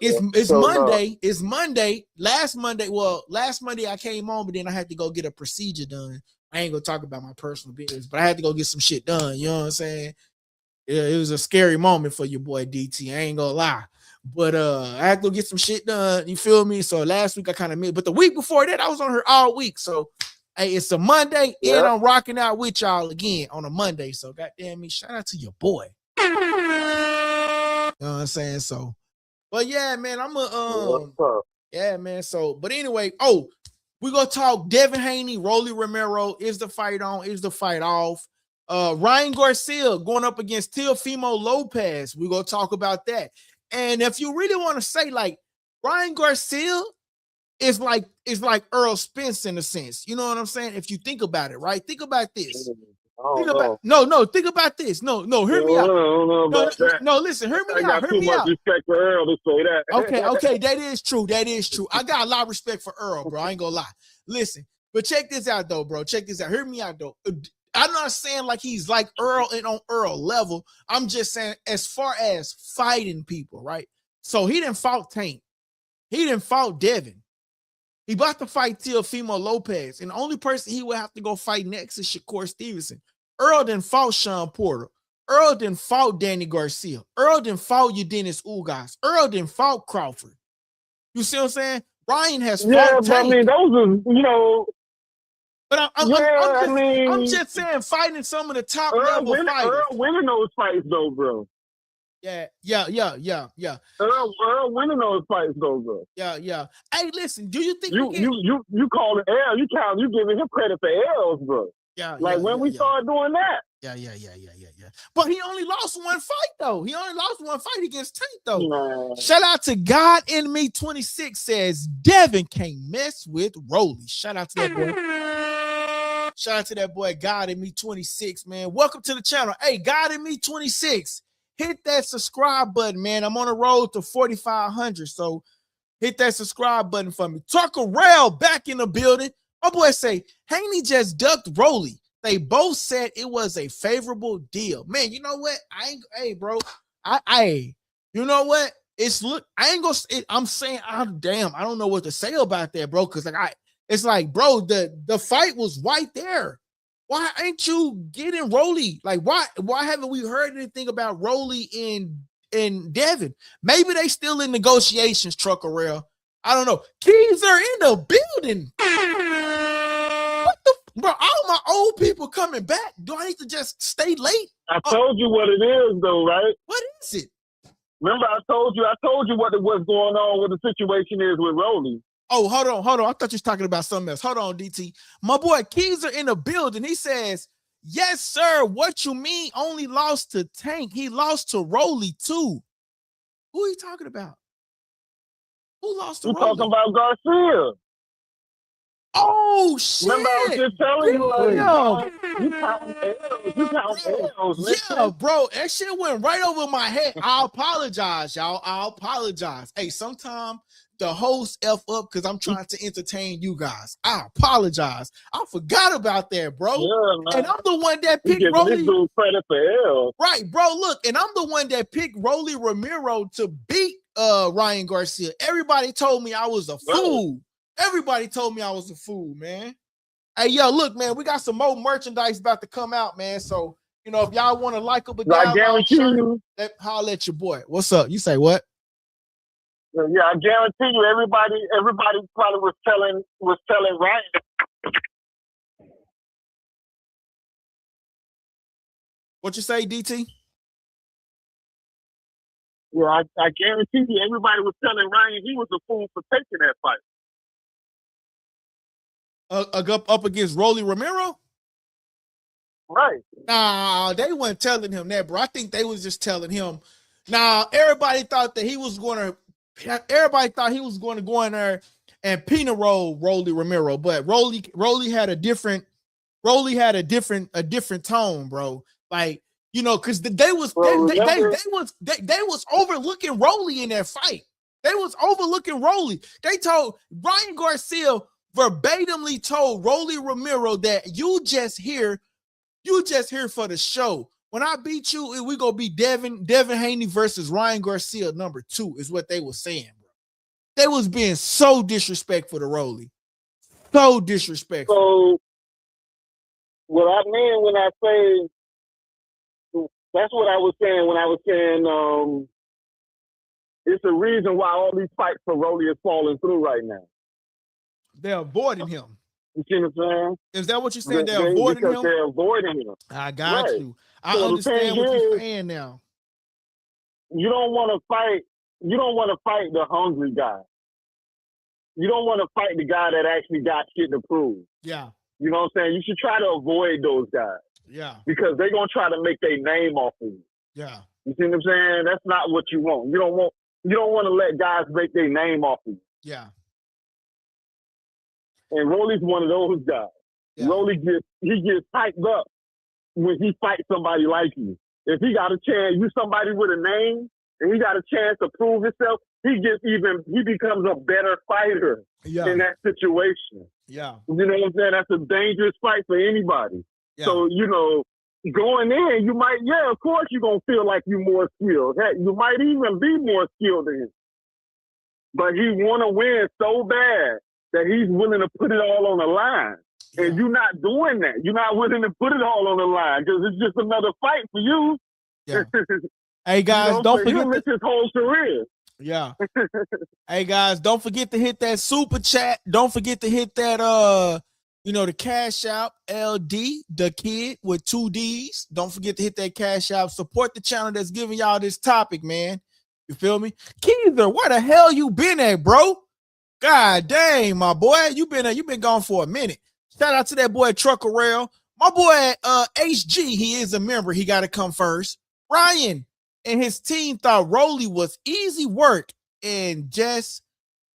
S1: it's Monday. It's Monday. Last Monday I came on, but then I had to go get a procedure done. I ain't gonna talk about my personal business, but I had to go get some shit done. You know what I'm saying? It was a scary moment for your boy DT. I ain't gonna lie. But I had to go get some shit done. You feel me? So last week I kind of missed, but the week before that I was on her all week. So hey, it's a Monday, and I'm rocking out with y'all again on a Monday. So goddamn me, shout out to your boy. You know what I'm saying? So. But yeah, man, yeah, man. So, but anyway, we gonna talk Devin Haney, Rolly Romero. Is the fight on? Is the fight off? Ryan Garcia going up against Teofimo Lopez. We're gonna talk about that. And if you really want to say, like, Ryan Garcia is like Earl Spence in a sense. You know what I'm saying? If you think about it, right? Think about this. Think about this. No, hear me out. No, listen, hear me out.
S5: I got too much respect for Earl to say that.
S1: Okay, that is true. I got a lot of respect for Earl, bro. I ain't gonna lie. Listen, but check this out, though, bro. Check this out. Hear me out, though. I'm not saying like he's like Earl and on Earl level. I'm just saying as far as fighting people, right? So he didn't fought Tank. He didn't fought Devin. He about to fight Teofimo Lopez, and the only person he would have to go fight next is Shakur Stevenson. Earl didn't fought Sean Porter. Earl didn't fought Danny Garcia. Earl didn't fought Udenis Ugas. Earl didn't fought Crawford. You see what I'm saying? Ryan has fought Tank.
S5: I mean, those are,
S1: But I'm just saying, fighting some of the top level fighters.
S5: Earl winning those fights, though, bro.
S1: Yeah.
S5: Earl winning those fights, though, bro.
S1: Yeah. Hey, listen, do you think
S5: you call it L? You giving him credit for L's, bro. When we started doing that.
S1: Yeah. But he only lost one fight, though. He only lost one fight against Tank, though.
S5: Nah.
S1: Shout out to God Enemy 26 says Devin can't mess with Rolly. Shout out to that boy. Shout out to that boy, God Enemy 26, man. Welcome to the channel. Hey, God Enemy 26. Hit that subscribe button, man. I'm on the road to 4,500, so hit that subscribe button for me. Tucker Rail back in the building. My boy say, Haney just ducked Rolly. They both said it was a favorable deal. Man, you know what? Bro. You know what? I'm saying, damn, I don't know what to say about that, bro, because it's like, bro, the fight was right there. Why ain't you getting Rolly? Like, why haven't we heard anything about Rolly and Devin? Maybe they still in negotiations, Trucker Rail. I don't know. Keys are in the building. What the bro? All my old people coming back. Do I need to just stay late?
S5: I told you what it is, though, right?
S1: What is it?
S5: Remember, I told you what's going on, what the situation is with Rolly.
S1: Oh, hold on. I thought you was talking about something else. Hold on, DT. My boy Keys are in the building. He says, yes, sir. What you mean only lost to Tank? He lost to Rolly too. Who are you talking about? Who lost to
S5: You
S1: Rolly?
S5: talking about Garcia.
S1: Oh, shit.
S5: Remember, I was just telling you, like,
S1: Yeah.
S5: you count L's.
S1: Yeah, bro. That shit went right over my head. I apologize, y'all. I apologize. Hey, sometimes the host F up because I'm trying to entertain you guys. I apologize. I forgot about that, bro.
S5: Yeah, man.
S1: And I'm the one that
S5: You
S1: picked
S5: giving
S1: Rolly.
S5: this dude credit for L.
S1: Right, bro. Look, and I'm the one that picked Rolly Ramiro to beat Ryan Garcia. Everybody told me I was a fool. Everybody told me I was a fool, man. Hey, yo, look, man, we got some more merchandise about to come out, man. So, you know, if y'all want to LikeableDialogue,
S5: I guarantee you.
S1: Holler at your boy. What's up? You say what?
S5: Yeah, I guarantee you, everybody probably was telling Ryan.
S1: What you say, DT?
S5: Yeah, I guarantee you, everybody was telling Ryan he was a fool for taking that fight.
S1: Up against Rolly Ramiro?
S5: Right.
S1: Nah, they weren't telling him that, bro. I think they was just telling him. Nah, everybody thought that he was going to. Everybody thought he was going to go in there and penal roll Rolly Ramiro, but Rolly had a different tone, bro. Like, you know, because they was overlooking Rolly in that fight. They was overlooking Rolly. They told Ryan Garcia verbatimly told Rolly Ramiro that you just here for the show. When I beat you, we gonna be Devin Haney versus Ryan Garcia #2 is what they was saying, bro. They was being so disrespectful to Rolly. So disrespectful.
S5: So what I mean when I say that's what I was saying when I was saying it's the reason why all these fights for Rolly is falling through right now.
S1: They're avoiding him.
S5: You see what I'm saying?
S1: Is that what you're saying? They're avoiding him?
S5: Because they're avoiding him.
S1: I got
S5: Right.
S1: you. I
S5: So
S1: understand what you're saying now.
S5: You don't want to fight. You don't want to fight the hungry guy. You don't want to fight the guy that actually got shit to prove.
S1: Yeah.
S5: You know what I'm saying? You should try to avoid those guys.
S1: Yeah.
S5: Because they're gonna try to make their name off of you.
S1: Yeah.
S5: You see what I'm saying? That's not what you want. You don't want to let guys make their name off of you.
S1: Yeah.
S5: And Rolly's one of those guys.
S1: Yeah.
S5: Rolly gets hyped up when he fights somebody like you. If he got a chance, you somebody with a name, and he got a chance to prove himself, he becomes a better fighter in that situation.
S1: Yeah.
S5: You know what I'm saying? That's a dangerous fight for anybody.
S1: Yeah.
S5: So, you know, going in, you might, of course you're going to feel like you're more skilled. Heck, you might even be more skilled than him. But he want to win so bad that he's willing to put it all on the line. Yeah. And you're not doing that. You're not willing to put it all on the line because it's just another fight for you.
S1: Yeah. Hey, guys, don't forget
S5: his whole career.
S1: Yeah. Hey, guys, don't forget to hit that super chat. Don't forget to hit that, the Cash App, LD, the kid with 2 Ds. Don't forget to hit that Cash App. Support the channel that's giving y'all this topic, man. You feel me? Keither, where the hell you been at, bro? God dang, my boy. You been gone for a minute. Shout out to that boy Trucker Rail. My boy HG, he is a member. He got to come first. Ryan and his team thought Rolly was easy work and just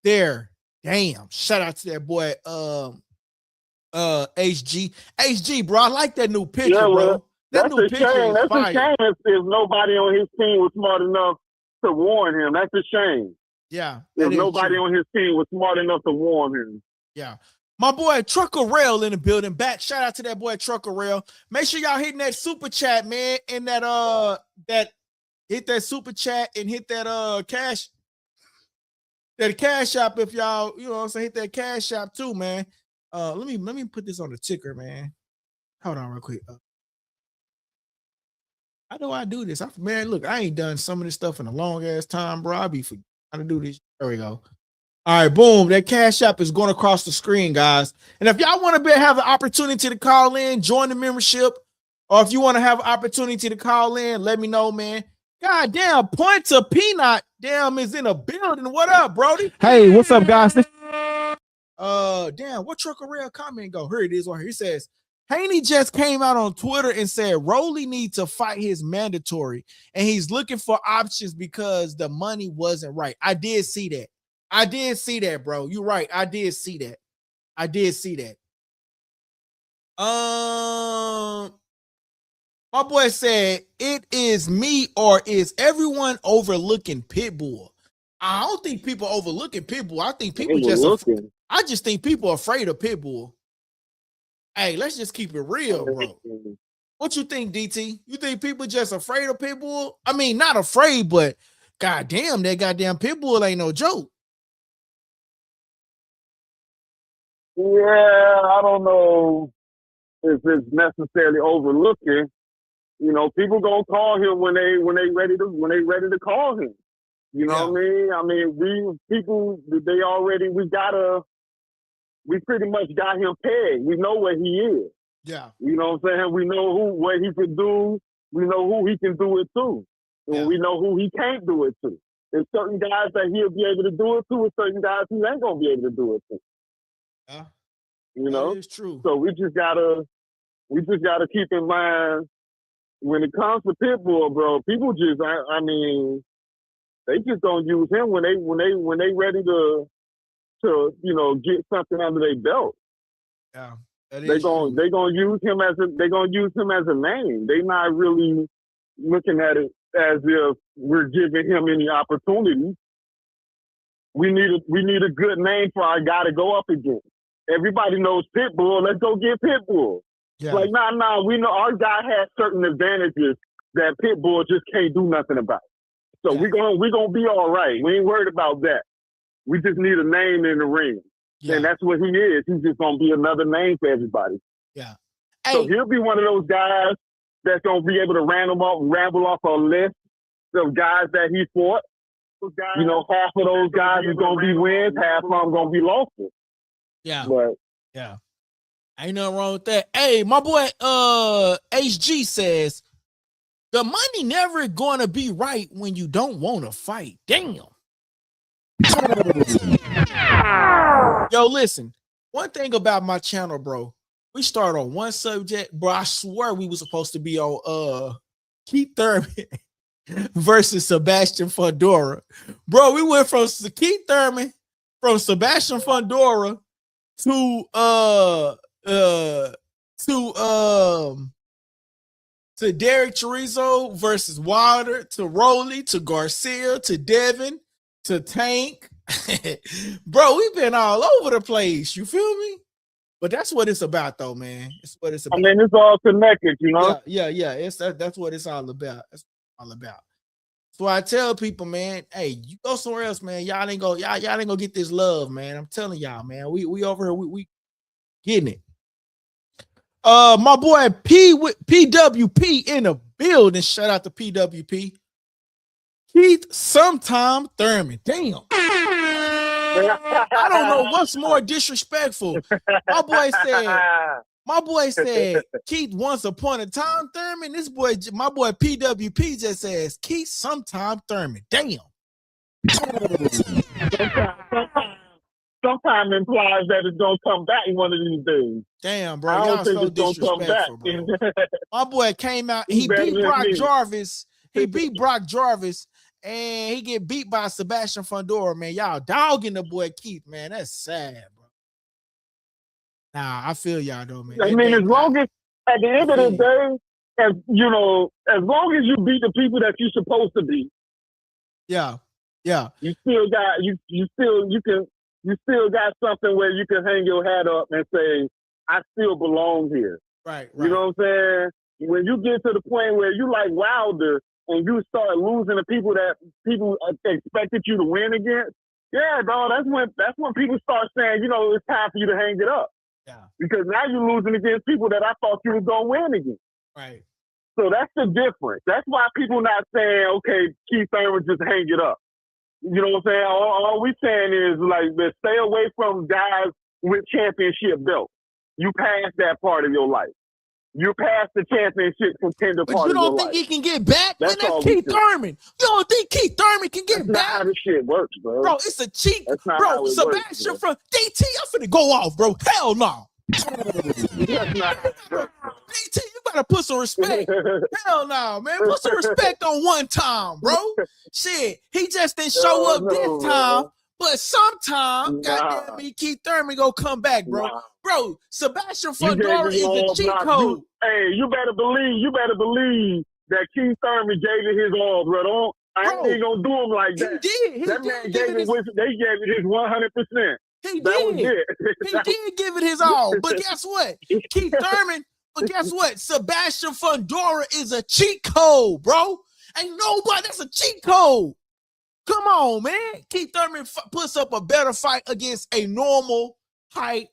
S1: there. Damn. Shout out to that boy HG. HG, bro. I like that new picture, bro. That new picture is
S5: That's
S1: fire.
S5: a shame if nobody on his team was smart enough to warn him. That's a shame.
S1: Yeah.
S5: If nobody on his team was smart enough to warn him.
S1: Yeah. My boy Trucker Rail in the building. Back. Shout out to that boy Trucker Rail. Make sure y'all hitting that super chat, man. And hit that super chat and hit that cash app if y'all, you know what I'm saying, hit that cash app too, man. Let me put this on the ticker, man. Hold on real quick. How do I do this? Man, look, I ain't done some of this stuff in a long ass time, bro. I be forgetting how to do this. There we go. All right, boom. That Cash App is going across the screen, guys. And if y'all want to have the opportunity to call in, join the membership, or if you want to have an opportunity to call in, let me know, man. God damn, Point to Peanut, damn, is in a building. What up, Brody?
S6: Hey, what's up, guys?
S1: Damn, what truck a real comment go? Here it is right here. He says, Haney just came out on Twitter and said Rolly needs to fight his mandatory, and he's looking for options because the money wasn't right. I did see that. I did see that, bro. You're right. I did see that. I did see that. My boy said, it is me or is everyone overlooking Pitbull? I don't think people overlooking Pitbull. I think people I just think people are afraid of Pitbull. Hey, let's just keep it real, bro. What you think, DT? You think people just afraid of Pitbull? I mean, not afraid, but goddamn, that goddamn Pitbull ain't no joke.
S5: Yeah, I don't know if it's necessarily overlooking. You know, people gonna call him when they ready to call him. You know what I mean? I mean, we pretty much got him pegged. We know what he is.
S1: Yeah.
S5: You know what I'm saying? We know what he can do. We know who he can do it to. And we know who he can't do it to. There's certain guys that he'll be able to do it to, and certain guys he ain't gonna be able to do it to.
S1: Yeah.
S5: You know?
S1: That is true.
S5: So we just gotta keep in mind when it comes to Pitbull, bro, people just I mean, they just don't use him when they ready to you know get something under their belt.
S1: Yeah,
S5: they're gonna use him as a name. They're not really looking at it as if we're giving him any opportunity. We need a good name for our guy to go up against. Everybody knows Pitbull. Let's go get Pitbull. Yeah. Like nah. We know our guy has certain advantages that Pitbull just can't do nothing about. So we're gonna be all right. We ain't worried about that. We just need a name in the ring. Yeah. And that's what he is. He's just gonna be another name for everybody.
S1: Yeah.
S5: So he'll be one of those guys that's gonna be able to ramble off a list of guys that he fought. You know, half of those guys is gonna be wins, half of them gonna be losses.
S1: Yeah.
S5: But
S1: yeah. Ain't nothing wrong with that. Hey, my boy HG says the money never gonna be right when you don't want to fight. Damn. Yo, listen. One thing about my channel, bro. We start on one subject, bro. I swear we were supposed to be on Keith Thurman versus Sebastian Fundora. Bro, we went from Keith Thurman, from Sebastian Fundora to Derek Chorizo versus Wilder, to Rolly, to Garcia, to Devin, to Tank. Bro, we've been all over the place. You feel me? But that's what it's about, though, man. It's what it's about.
S5: I mean, it's all connected, you know.
S1: Yeah. That's what it's all about. That's what it's all about. So I tell people, man, hey, you go somewhere else, man. Y'all ain't gonna get this love, man. I'm telling y'all, man. We over here, we getting it. My boy PWP in the building. Shout out to PWP. Keith sometime Thurman. Damn. I don't know what's more disrespectful. My boy said Keith once upon a time Thurman. My boy PWP just says Keith sometime Thurman. Damn.
S5: Sometimes implies that it's gonna come back one of these days.
S1: Damn, bro. Y'all so disrespectful, bro. My boy came out. He beat Brock Jarvis. He beat Brock Jarvis. And he get beat by Sebastian Fundora, man. Y'all dogging the boy Keith, man. That's sad, bro. Nah, I feel y'all though, man.
S5: I mean, as long as at the end of the day, as you know, as long as you beat the people that you're supposed to beat,
S1: yeah,
S5: you still got something where you can hang your hat up and say, I still belong here.
S1: Right.
S5: You know what I'm saying? When you get to the point where you like Wilder and you start losing the people that people expected you to win against, yeah, dog, that's when people start saying, you know, it's time for you to hang it up.
S1: Yeah.
S5: Because now you're losing against people that I thought you was gonna win against.
S1: Right.
S5: So that's the difference. That's why people not saying, okay, Keith Thurman, just hang it up. You know what I'm saying? All we saying is like, stay away from guys with championship belts. You passed that part of your life. You passed the championship contender
S1: But
S5: part
S1: you
S5: of your
S1: don't think
S5: life.
S1: he can get back?
S5: That's
S1: Man,
S5: all
S1: that's
S5: we
S1: Keith
S5: do.
S1: Thurman. You don't think Keith Thurman can
S5: That's
S1: get
S5: not
S1: back?
S5: how this shit works, bro.
S1: Bro, it's a cheat.
S5: That's not
S1: Bro,
S5: how it
S1: Sebastian
S5: works,
S1: from DT, I'm finna go off, bro. Hell no.
S5: That's not how it works.
S1: DT, you gotta put some respect. Hell no, man. Put some respect on one time, bro. Shit, he just didn't show up this time. But sometime, goddamn me, Keith Thurman gonna come back, bro.
S5: Nah.
S1: Bro, Sebastian
S5: You
S1: Fundora
S5: gave him
S1: is a
S5: all
S1: cheat
S5: block.
S1: code.
S5: Hey, you better believe that Keith Thurman gave it his all, bro. I ain't
S1: Bro,
S5: even gonna do him like that.
S1: He
S5: That
S1: did
S5: man
S1: give
S5: gave
S1: it
S5: it
S1: his,
S5: they gave it his 100%.
S1: he
S5: That was
S1: did.
S5: it.
S1: He did give it his all. But guess what? Keith Thurman, but guess what? Sebastian Fundora is a cheat code, bro. Ain't nobody, that's a cheat code. Come on, man. Keith Thurman puts up a better fight against a normal height,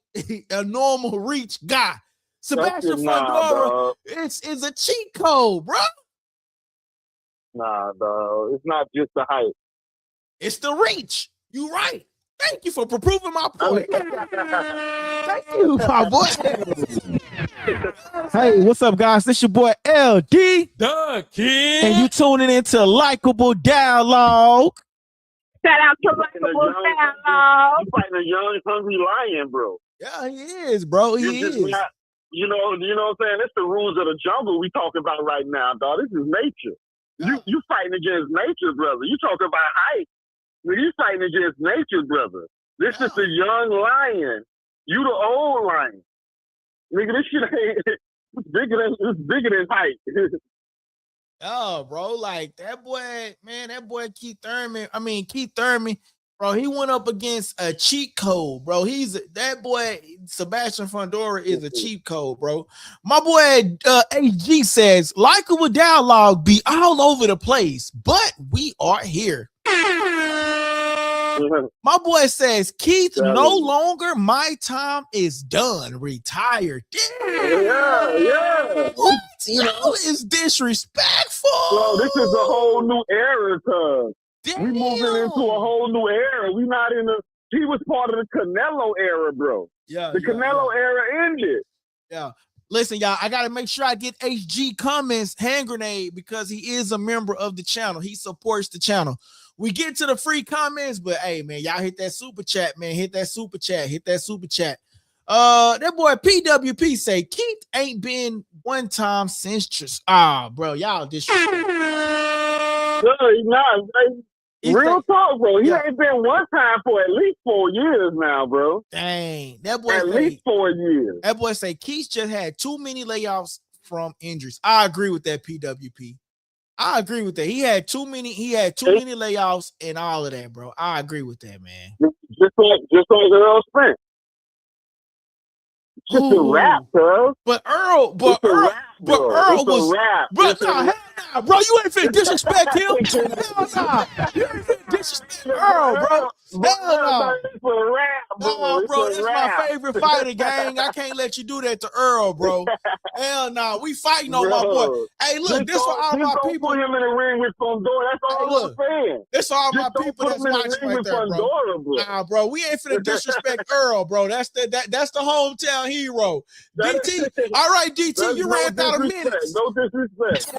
S1: a normal reach guy. Sebastian Fundora is a cheat code, bro.
S5: Nah, dog. It's not just the height.
S1: It's the reach. You right. Thank you for proving my point. Thank you, my boy. Hey, what's up, guys? This your boy LD.
S6: The Kid.
S1: And you tuning into Likeable Dialogue.
S7: Shout out to LikeableDialogue.
S5: You fighting a young, hungry lion, bro.
S1: Yeah, he is, bro. He is.
S5: Not, you know what I'm saying? It's the rules of the jungle we talking about right now, dog. This is nature.
S1: Yeah.
S5: You fighting against nature, brother. You talking about height. You fighting against nature, brother. This is the young lion. You the old lion. Nigga, this shit ain't it's bigger than height.
S1: Oh, bro, like that boy, man, that boy Keith Thurman, bro, he went up against a cheat code, bro. That boy, Sebastian Fundora is a cheat code, bro. My boy AG says, Likeable Dialogue be all over the place, but we are here. My boy says, Keith, no longer, my time is done. Retired.
S5: Yeah.
S1: What? Yo, is disrespectful.
S5: Bro, this is a whole new era, cuz.
S1: Damn.
S5: We moving into a whole new era. We not in he was part of the Canelo era, bro.
S1: Yeah.
S5: The Canelo era ended.
S1: Yeah. Listen, y'all, I got to make sure I get HG Cummins hand grenade because he is a member of the channel. He supports the channel. We get to the free comments, but hey, man, y'all hit that super chat, man. Hit that super chat. Hit that super chat. That boy PWP say Keith ain't been one time since just bro, y'all disrespect.
S5: No, he's not. Real talk, bro. He ain't been one time for at least 4 years now, bro.
S1: Dang, that boy
S5: at least 4 years.
S1: That boy say Keith just had too many layoffs from injuries. I agree with that, PWP. I agree with that. He had too many layoffs and all of that, bro. I agree with that, man.
S5: Just like Earl Spence. Just a rap, bro.
S1: But Earl was, bro, nah, hell nah, bro, you ain't finna disrespect him. Hell nah, you ain't finna disrespect Earl, bro. Hell nah. Nah, bro, this is my favorite fighter, gang. I can't let you do that to Earl, bro. Hell nah, we fighting on my boy. Hey, look, this for all my people.
S5: Put him in the ring with Fundora. That's all I'm saying.
S1: This for all my people that's watching right there, bro. Nah, bro, we ain't finna disrespect Earl, bro. That's the hometown hero. DT, all right, DT, you ran out of minutes.
S5: No disrespect.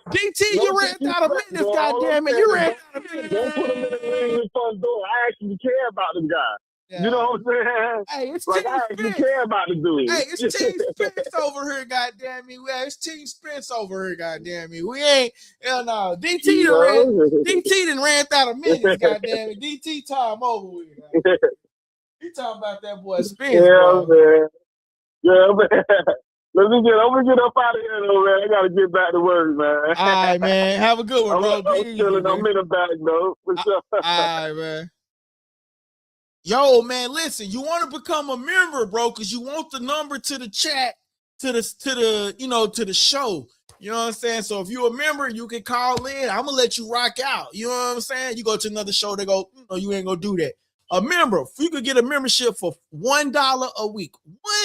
S1: DT, you ran out of minutes, goddamn it. You ran out of minutes.
S5: Don't put him in the ring with Fundora. I actually care about this guy. Yeah. You know what I'm saying?
S1: Hey, it's
S5: like, I actually care about the dude.
S1: Hey, it's Team Spence over here, goddamn me. It's Team Spence over here, goddamn me. We ain't, hell no. DT done ran out of minutes, goddamn it. DT time over with. He talking about that boy Spence, bro.
S5: Man. Yeah, man. I'm gonna get up out of here, though, man. I gotta get back to work, man.
S1: All right, man. Have a good one, bro.
S5: I'm chilling. I'm in the back, though. For sure.
S1: All right, man. Yo, man, listen, you want to become a member, bro, because you want the number to the chat, to the show. You know what I'm saying? So if you're a member, you can call in. I'm gonna let you rock out. You know what I'm saying? You go to another show, they go, no, you ain't gonna do that. A member, you could get a membership for $1 a week.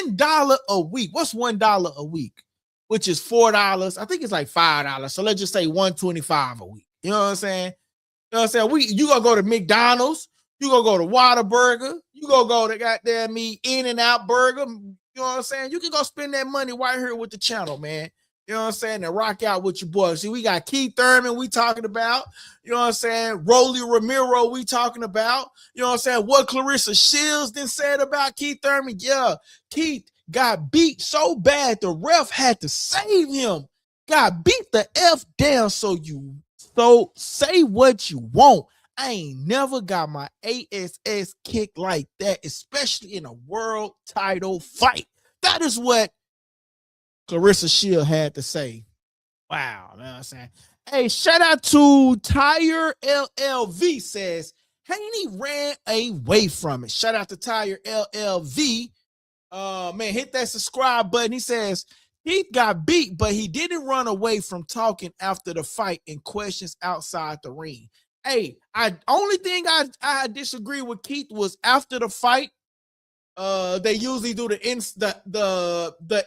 S1: $1 a week. What's $1 a week? Which is $4. I think it's like $5. So let's just say $125 a week. You know what I'm saying? You know what I'm saying? You gonna go to McDonald's, you gonna go to Whataburger, you gonna go to goddamn me In-N-Out Burger. You know what I'm saying? You can go spend that money right here with the channel, man. You know what I'm saying? And rock out with your boys. See, we got Keith Thurman we talking about. You know what I'm saying? Rolly Ramiro we talking about. You know what I'm saying? What Clarissa Shields then said about Keith Thurman. Yeah, Keith got beat so bad the ref had to save him. Got beat the F down. So say what you want. I ain't never got my ASS kicked like that, especially in a world title fight. That is what Clarissa Shield had to say. Wow, man, I'm saying. Hey, shout out to Tire LLV says, Haney ran away from it. Shout out to Tire LLV. Man, hit that subscribe button. He says, Keith got beat, but he didn't run away from talking after the fight and questions outside the ring. Hey, only thing I disagree with Keith was after the fight. They usually do the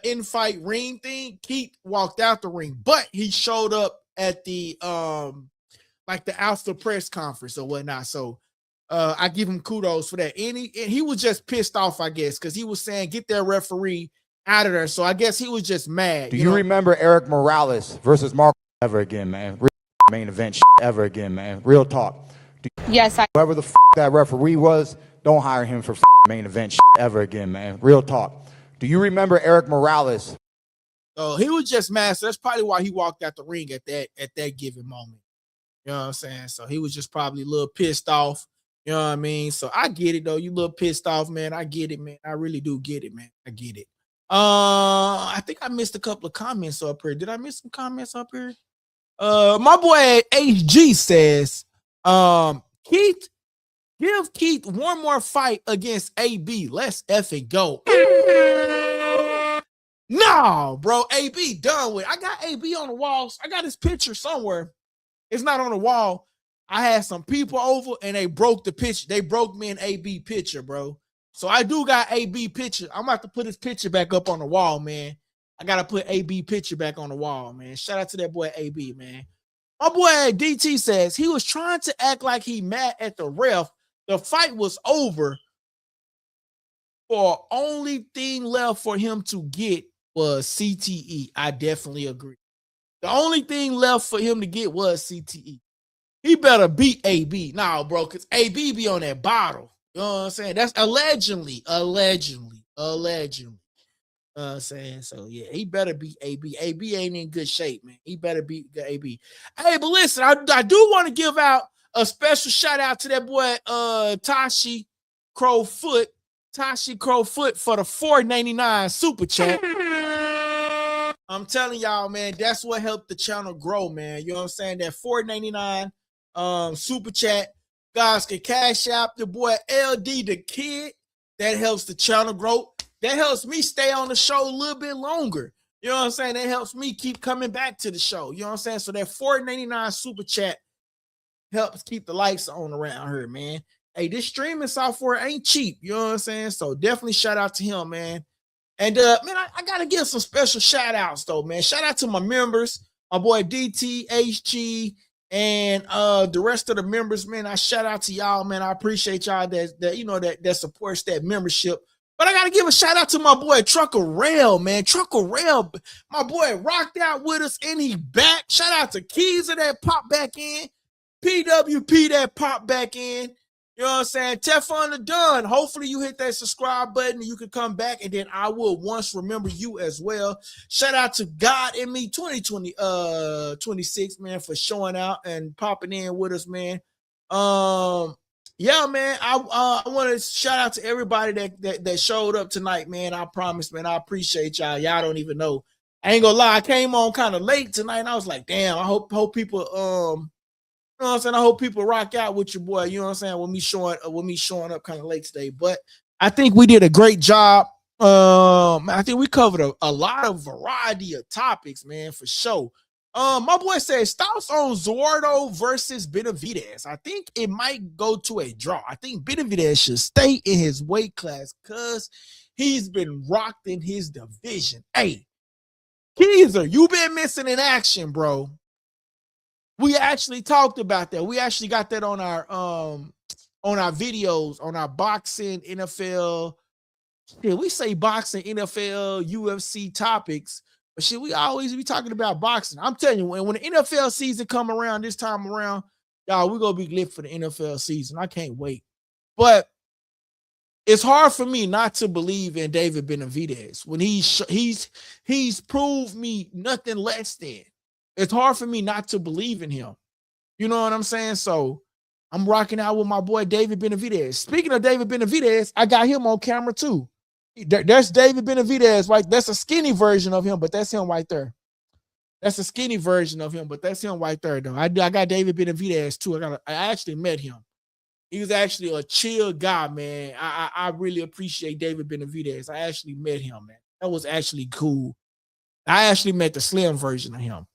S1: in-fight ring thing. Keith walked out the ring, but he showed up at the like the after press conference or whatnot. So I give him kudos for that. And he was just pissed off, I guess, because he was saying get that referee out of there. So I guess he was just mad.
S3: Do you remember Eric Morales versus Marco ever again, man? Main event ever again, man. Real talk.
S4: Yes, I.
S3: Whoever the that referee was, don't hire him for main event ever again, man. Real talk. Do you remember Eric Morales?
S1: Oh, he was just mad. So that's probably why he walked out the ring at that given moment. You know what I'm saying? So he was just probably a little pissed off. You know what I mean? So I get it though. You a little pissed off, man. I get it, man. I really do get it, man. I get it. I think I missed a couple of comments up here. Did I miss some comments up here? My boy HG says, Keith, give Keith one more fight against AB. Let's effing go. No, bro. AB done with. I got AB on the walls. I got his picture somewhere. It's not on the wall. I had some people over and they broke the picture. They broke me an AB picture, bro. So I do got AB picture. I'm about to put his picture back up on the wall, man. I got to put AB picture back on the wall, man. Shout out to that boy AB, man. My boy DT says he was trying to act like he mad at the ref. The fight was over. For only thing left for him to get was CTE. I definitely agree. The only thing left for him to get was CTE. He better beat AB. Nah, bro, because AB be on that bottle. You know what I'm saying? That's allegedly. You know what I'm saying? So, yeah, he better beat AB. AB ain't in good shape, man. He better beat the AB. Hey, but listen, I do want to give out a special shout out to that boy, Tashi Crowfoot. Tashi Crowfoot for the $4.99 super chat. I'm telling y'all, man, that's what helped the channel grow, man. You know what I'm saying? That $4.99 super chat. Guys can cash out the boy LD the Kid. That helps the channel grow. That helps me stay on the show a little bit longer. You know what I'm saying? That helps me keep coming back to the show. You know what I'm saying? So that $4.99 super chat helps keep the lights on around here, man. Hey, this streaming software ain't cheap. You know what I'm saying? So definitely shout out to him, man. And man, I gotta give some special shout outs though, man. Shout out to my members, my boy DT, HG, and the rest of the members, man. I shout out to y'all, man. I appreciate y'all that supports that membership. But I gotta give a shout out to my boy Trucker Rail, man. Trucker Rail, my boy rocked out with us and he back. Shout out to Keezer that popped back in, PWP that popped back in. You know what I'm saying? Teflon the Done. Hopefully you hit that subscribe button and you can come back, and then I will once remember you as well. Shout out to God in Me 26, man, for showing out and popping in with us, man. Yeah, man. I want to shout out to everybody that showed up tonight, man. I promise, man. I appreciate y'all. Y'all don't even know. I ain't gonna lie. I came on kind of late tonight, and I was like, damn. I hope people you know what I'm saying? I hope people rock out with your boy, you know what I'm saying, with me showing up kind of late today. But I think we did a great job. I think we covered a lot of variety of topics, man, for sure. My boy says thoughts on Zordo versus Benavidez. I think it might go to a draw. I think Benavidez should stay in his weight class because he's been rocked in his division. Hey, Keezer, you been missing in action, bro. We actually talked about that. We actually got that on our videos, on our boxing, NFL. Yeah, we say boxing, NFL, UFC topics, but shit, we always be talking about boxing. I'm telling you, when the NFL season come around this time around, y'all, we're gonna be lit for the NFL season. I can't wait. But it's hard for me not to believe in David Benavidez when he's proved me nothing less than. It's hard for me not to believe in him. You know what I'm saying? So I'm rocking out with my boy David Benavidez. Speaking of David Benavidez, I got him on camera too. There's David Benavidez, right? That's a skinny version of him, but that's him right there. That's a skinny version of him, but that's him right there, though. I got David Benavidez too. I actually met him. He was actually a chill guy, man. I really appreciate David Benavidez. I actually met him, man. That was actually cool. I actually met the slim version of him.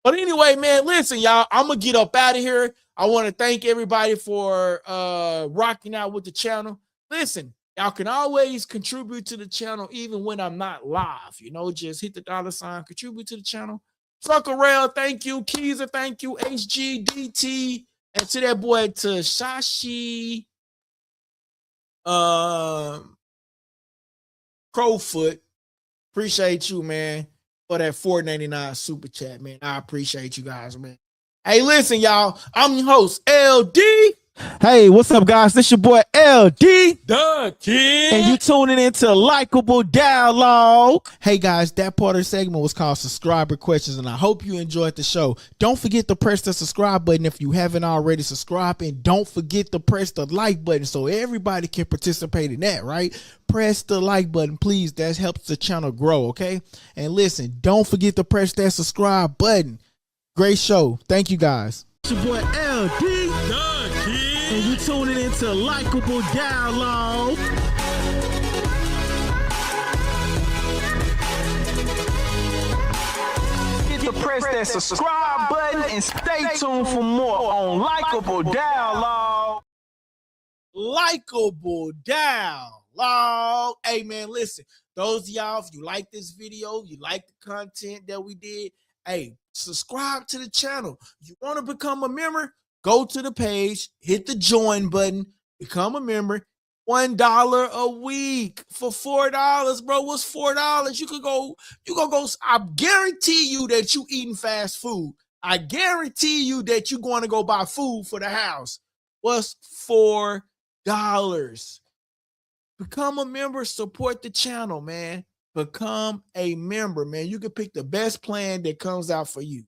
S1: But anyway, man, listen, y'all, I'm going to get up out of here. I want to thank everybody for rocking out with the channel. Listen, y'all can always contribute to the channel even when I'm not live. You know, just hit the $, contribute to the channel. Suckerell, thank you. Keezer, thank you. HGDT. And to that boy, to Shashi Crowfoot, appreciate you, man, for that $4.99 super chat, man. I appreciate you guys, man. Hey, listen, y'all. I'm your host, LD. Hey, what's up, guys? This your boy, LD.
S6: The Kid.
S1: And you tuning into Likeable Dialogue. Hey, guys, that part of the segment was called Subscriber Questions, and I hope you enjoyed the show. Don't forget to press the subscribe button if you haven't already subscribed, and don't forget to press the like button so everybody can participate in that, right? Press the like button, please. That helps the channel grow, okay? And listen, don't forget to press that subscribe button. Great show. Thank you, guys. It's your boy, LD.
S6: The Kid.
S1: And you tuning into Likeable Dialogue. Get to press that subscribe button and stay tuned for more on Likeable Dialogue. Likeable Dialogue. Hey, man, listen. Those of y'all, if you like this video, you like the content that we did, hey, subscribe to the channel. You want to become a member? Go to the page, hit the join button, become a member. $1 a week for $4, bro. What's $4? You could go. I guarantee you that you eating fast food. I guarantee you that you're going to go buy food for the house. What's $4? Become a member, support the channel, man. Become a member, man. You can pick the best plan that comes out for you.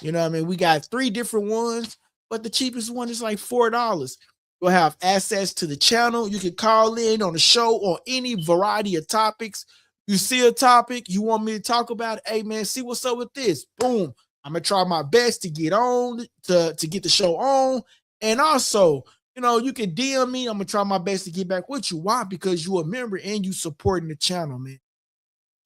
S1: You know what I mean? We got 3 different ones, but the cheapest one is like $4. You'll have access to the channel. You can call in on the show on any variety of topics. You see a topic you want me to talk about, hey, man, see what's up with this. Boom. I'm going to try my best to get on, to get the show on. And also, you know, you can DM me. I'm going to try my best to get back with you. Why? Because you're a member and you supporting the channel, man.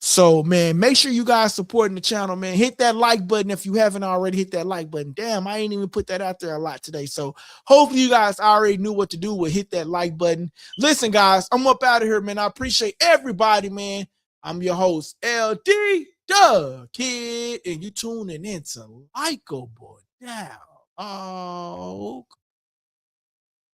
S1: So, man, make sure you guys supporting the channel, man. Hit that like button if you haven't already. Hit that like button. Damn, I ain't even put that out there a lot today. So hopefully you guys already knew what to do with hit that like button. Listen, guys, I'm up out of here, man. I appreciate everybody, man. I'm your host, LD, the Kid, and you tuning into Likeable Dialogue.